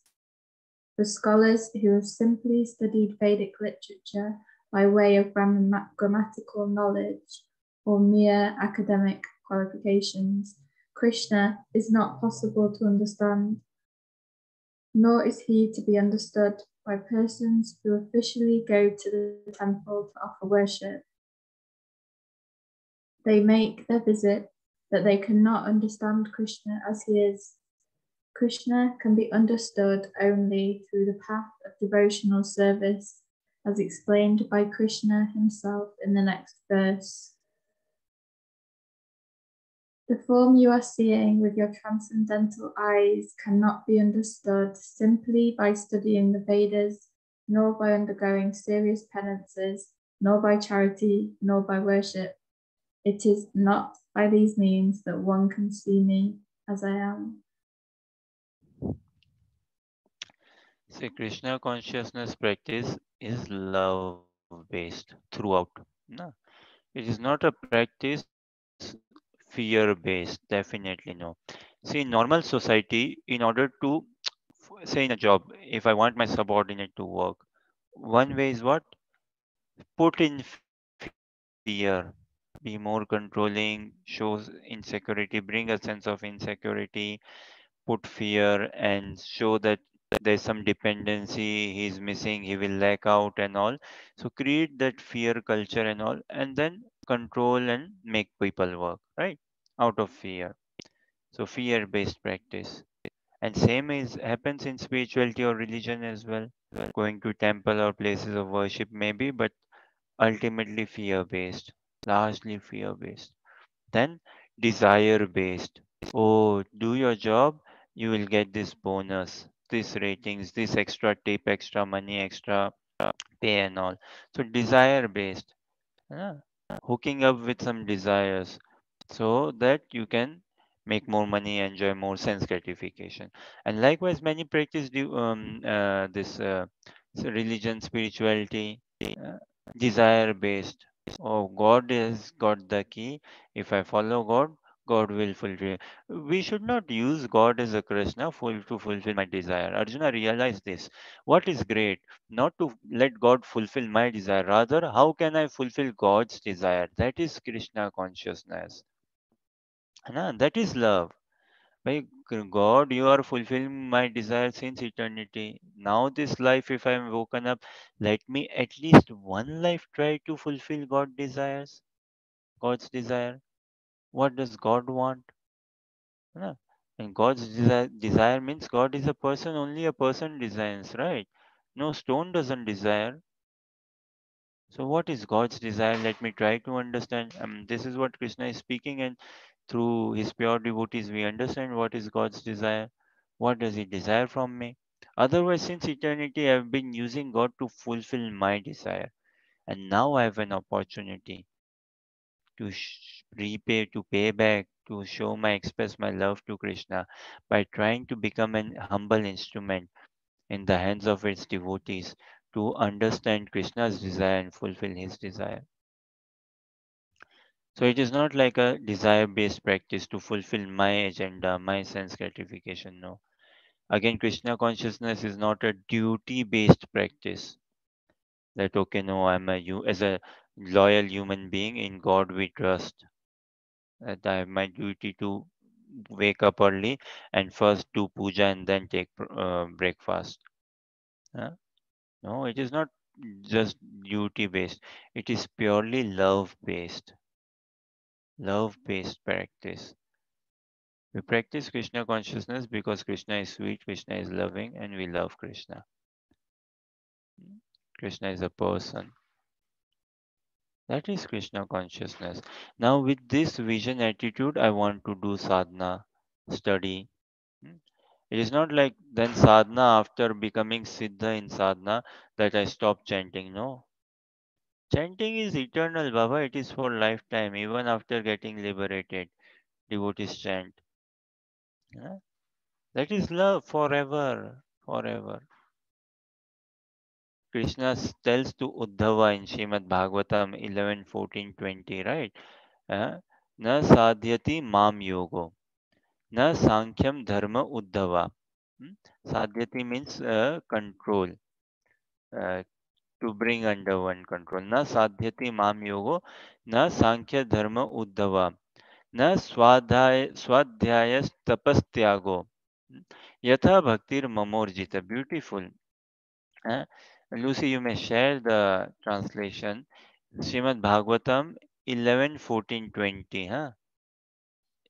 For scholars who have simply studied Vedic literature by way of grammatical knowledge or mere academic qualifications, Krishna is not possible to understand, nor is he to be understood by persons who officially go to the temple to offer worship. They make their visit, but they cannot understand Krishna as he is. Krishna can be understood only through the path of devotional service, as explained by Krishna himself in the next verse. The form you are seeing with your transcendental eyes cannot be understood simply by studying the Vedas, nor by undergoing serious penances, nor by charity, nor by worship. It is not by these means that one can see me as I am. See, Krishna consciousness practice is love based throughout. No, it is not a practice fear based. Definitely no. See, in normal society, in order to say in a job, if I want my subordinate to work, one way is what? Put in fear, be more controlling, shows insecurity, bring a sense of insecurity, put fear and show that there's some dependency, he's missing, he will lack out and all. So create that fear culture and all, and then control and make people work, right? Out of fear. So fear based practice. And same is happens in spirituality or religion as well. Going to temple or places of worship maybe, but ultimately fear based, largely fear based. Then desire based. Oh, do your job, you will get this bonus, this ratings, this extra tip, extra money, extra pay and all. So desire based. Yeah. Hooking up with some desires so that you can make more money, enjoy more sense gratification. And likewise, many practice do this religion, spirituality, uh, desire based. Oh, God has got the key. If I follow God, God will fulfill. We should not use God as a Krishna to fulfill my desire. Arjuna realized this. What is great? Not to let God fulfill my desire. Rather, how can I fulfill God's desire? That is Krishna consciousness. Na, that is love. By God, you are fulfilling my desire since eternity. Now, this life, if I am woken up, let me at least one life try to fulfill God's desire. What does God want? Na? And God's desire means God is a person, only a person desires, right? No stone doesn't desire. So, what is God's desire? Let me try to understand. This is what Krishna is speaking, and through his pure devotees, we understand what is God's desire. What does he desire from me? Otherwise, since eternity, I've been using God to fulfill my desire. And now I have an opportunity to repay, to pay back, to show my, express my love to Krishna by trying to become an humble instrument in the hands of its devotees to understand Krishna's desire and fulfill his desire. So it is not like a desire based practice to fulfill my agenda, my sense gratification. No. Again, Krishna consciousness is not a duty based practice. That, okay, no, as a loyal human being, in God we trust. That I have my duty to wake up early and first do puja and then take breakfast. Huh? No, it is not just duty based. It is purely love based practice. We practice Krishna consciousness because Krishna is sweet, Krishna is loving, and we love Krishna. Krishna is a person. That is Krishna consciousness. Now, with this vision attitude, I want to do sadhana, study. Hmm. It is not like then sadhana, after becoming siddha in sadhana, that I stop chanting. No. Chanting is eternal, Baba. It is for lifetime, even after getting liberated. Devotees chant. Huh? That is love forever, forever. Krishna tells to Uddhava in Srimad Bhagavatam 11, 14, 20, right? Uh, Na sadhyati mam yogo, na sankhyam dharma uddhava. Hmm? Sadhyati means control, uh, to bring under one control. Na sadhyati mam yogo, na sankhya dharma uddhava, na swadhyayas tapastyago. Hmm? Yatha bhaktir mamorjita. Beautiful. Uh, Lucy, you may share the translation. Srimad Bhagavatam 11, 14, 20. Huh?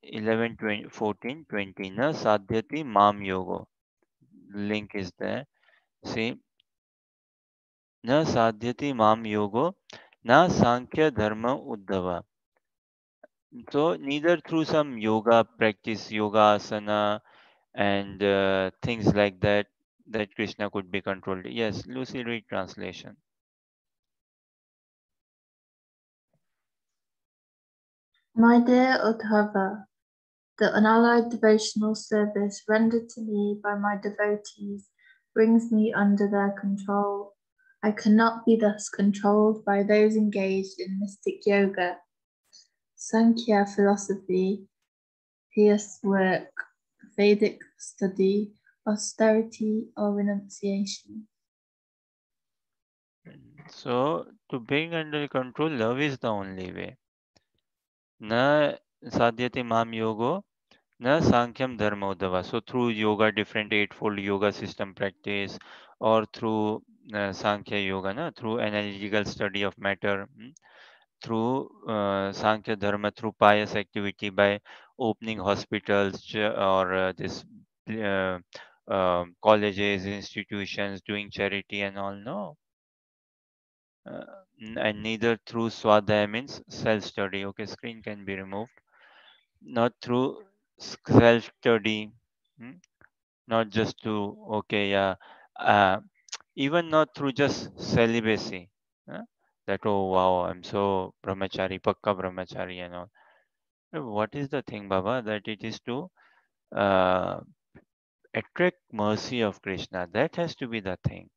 11, 20, 14, 20. Na sadhyati mam yogo. Link is there. See, na sadhyati mam yogo, na sankhya dharma uddhava. So, neither through some yoga practice, yoga asana, and things like that, that Krishna could be controlled. Yes, Lucy, read translation. My dear Uddhava, the unalloyed devotional service rendered to me by my devotees brings me under their control. I cannot be thus controlled by those engaged in mystic yoga, Sankhya philosophy, pious work, Vedic study, austerity, or renunciation. So, to bring under control, love is the only way. Na sadhyati mam yogo, na sankyam dharma uddhava. So, through yoga, different eightfold yoga system practice, or through Sankhya yoga, through analytical study of matter, through Sankhya dharma, through pious activity by opening hospitals or this uh, colleges, institutions, doing charity and all. No, uh, and neither through swadhyaya means self study. Okay, screen can be removed. Not through self study, not just to, okay, yeah, uh, even not through just celibacy. huh? That, oh wow, I'm so brahmachari, pakka brahmachari and all. What is the thing, Baba? That it is to uh, attract mercy of Krishna. That has to be the thing.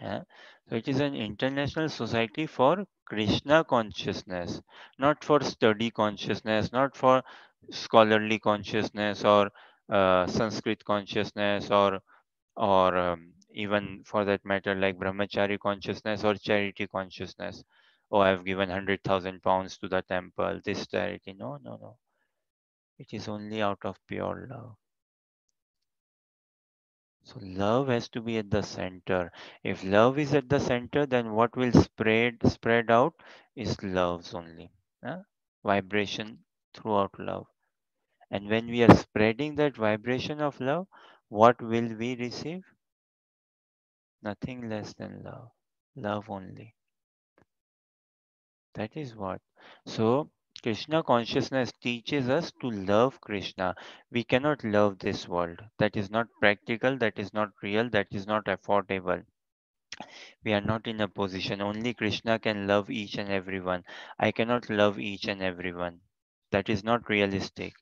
Yeah. So it is an international society for Krishna consciousness, not for study consciousness, not for scholarly consciousness or Sanskrit consciousness or even for that matter like brahmachari consciousness or charity consciousness. Oh, I've given 100,000 pounds to the temple. This charity. No, no, no. It is only out of pure love. So love has to be at the center. If love is at the center, then what will spread out is loves only. Huh? Vibration throughout love. And when we are spreading that vibration of love, what will we receive? Nothing less than love. Love only. That is what. So, Krishna consciousness teaches us to love Krishna. We cannot love this world. That is not practical, that is not real, that is not affordable. We are not in a position. Only Krishna can love each and everyone. I cannot love each and everyone. That is not realistic.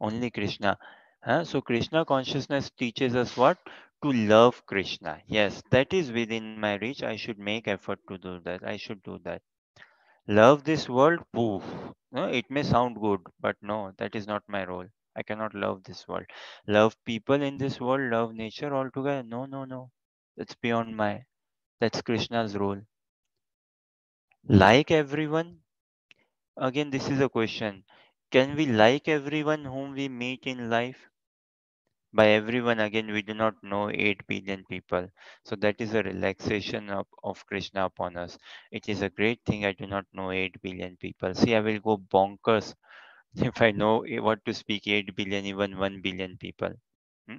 Only Krishna. So Krishna consciousness teaches us what? To love Krishna. Yes, that is within my reach. I should make effort to do that. I should do that. Love this world, poof. No, it may sound good, but no, that is not my role. I cannot love this world. Love people in this world, love nature altogether. No, no, no. That's beyond my. That's Krishna's role. Like everyone. Again, this is a question. Can we like everyone whom we meet in life? By everyone, again, we do not know 8 billion people. So that is a relaxation of Krishna upon us. It is a great thing I do not know 8 billion people. See, I will go bonkers if I know what to speak 8 billion, even 1 billion people. Hmm?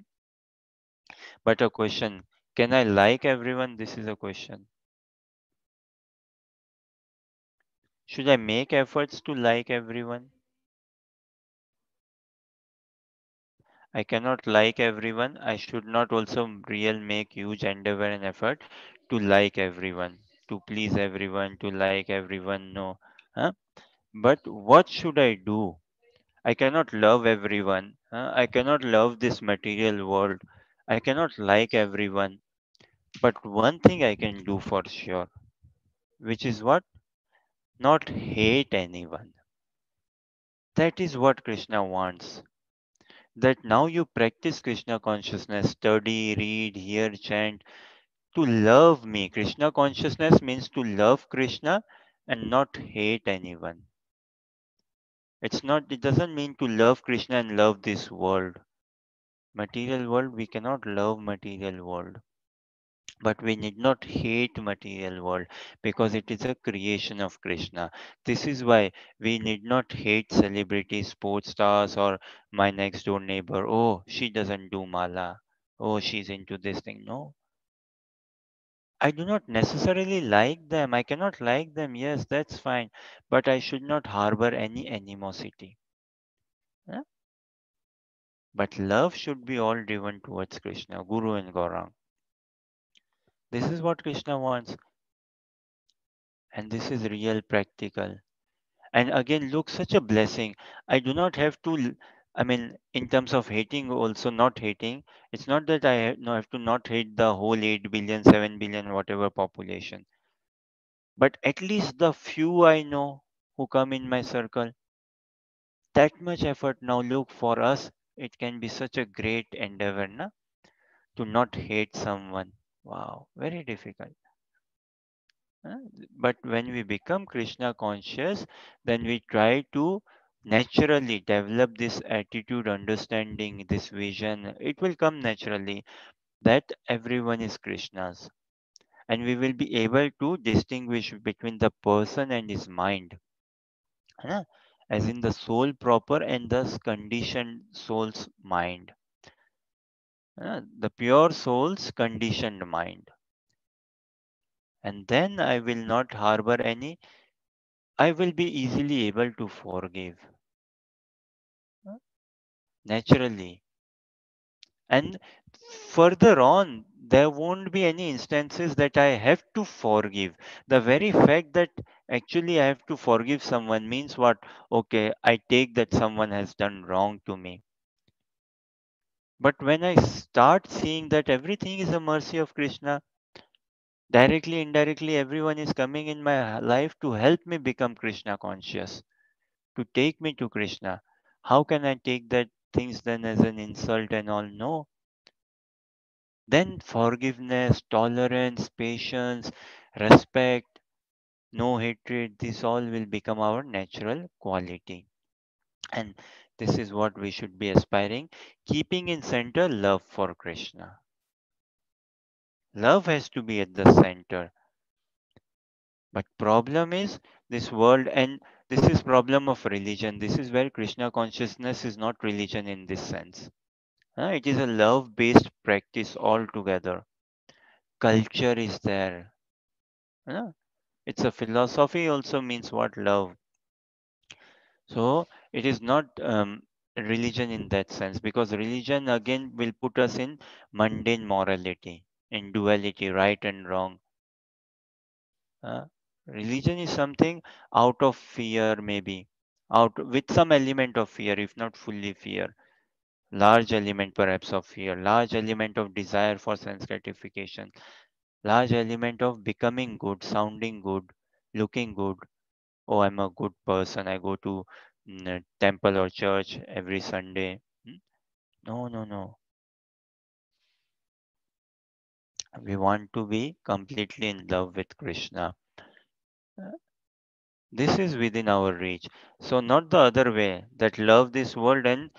But a question, can I like everyone? This is a question. Should I make efforts to like everyone? I cannot like everyone. I should not also real make huge endeavor and effort to like everyone, to please everyone, to like everyone. No. Huh? But what should I do? I cannot love everyone. I cannot love this material world. I cannot like everyone. But one thing I can do for sure, which is what? Not hate anyone. That is what Krishna wants. That now you practice Krishna consciousness, study, read, hear, chant, to love me. Krishna consciousness means to love Krishna and not hate anyone. It doesn't mean to love Krishna and love this world. Material world, we cannot love material world. But we need not hate material world because it is a creation of Krishna. This is why we need not hate celebrities, sports stars, or my next door neighbor. Oh, she doesn't do mala. Oh, she's into this thing. No, I do not necessarily like them. I cannot like them. Yes, that's fine. But I should not harbor any animosity. Huh? But love should be all driven towards Krishna, Guru and Gaurang. This is what Krishna wants. And this is real practical. And again, look, such a blessing. I do not have to, I mean, in terms of hating, also not hating, it's not that no, have to not hate the whole 8 billion, 7 billion, whatever population. But at least the few I know who come in my circle, that much effort. Now look, for us it can be such a great endeavor na? To not hate someone. Wow, very difficult. huh? But when we become Krishna conscious, then we try to naturally develop this attitude, understanding, this vision. It will come naturally that everyone is Krishna's, and we will be able to distinguish between the person and his mind, huh? As in the soul proper and the conditioned soul's mind. The pure soul's conditioned mind. And then I will not harbor any, I will be easily able to forgive, uh, naturally. And further on, there won't be any instances that I have to forgive. The very fact that actually I have to forgive someone means what? Okay, I take that someone has done wrong to me. But when I start seeing that everything is a mercy of Krishna, directly, indirectly, everyone is coming in my life to help me become Krishna conscious, to take me to Krishna. How can I take that things then as an insult and all? No. Then forgiveness, tolerance, patience, respect, no hatred, this all will become our natural quality. And this is what we should be aspiring, keeping in center love for Krishna. Love has to be at the center. But problem is this world, and This is problem of religion. This is where Krishna consciousness is not religion in this sense. It is a love based practice altogether. Culture is there. Huh? It's a philosophy also means what? Love. So it is not religion in that sense, because religion again will put us in mundane morality, in duality, right and wrong. Uh, Religion is something out of fear, maybe out with some element of fear, if not fully fear, large element perhaps of fear, large element of desire for sense gratification, large element of becoming good, sounding good, looking good. Oh, I'm a good person. I go to temple or church every Sunday. No, no, no. We want to be completely in love with Krishna. Uh, This is within our reach. So, not the other way, that love this world and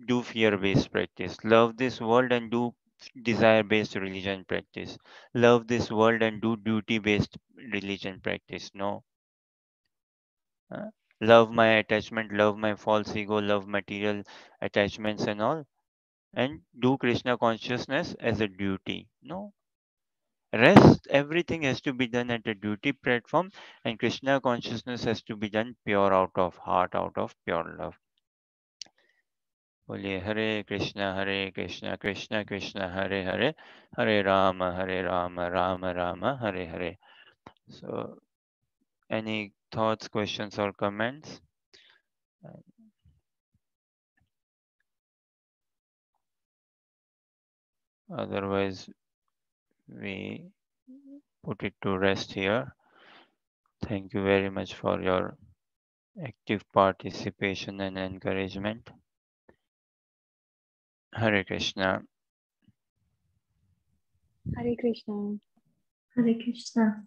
do fear based practice. Love this world and do desire based religion practice. Love this world and do duty based religion practice. No. Uh, Love my attachment, love my false ego, love material attachments and all, and do Krishna consciousness as a duty. No. Rest, everything has to be done at a duty platform, and Krishna consciousness has to be done pure out of heart, out of pure love. Holy Hare Krishna, Krishna Krishna, Hare Hare, Hare Rama, Rama Rama, Hare Hare. So, any thoughts, questions, or comments? Otherwise, we put it to rest here. Thank you very much for your active participation and encouragement. Hare Krishna. Hare Krishna. Hare Krishna.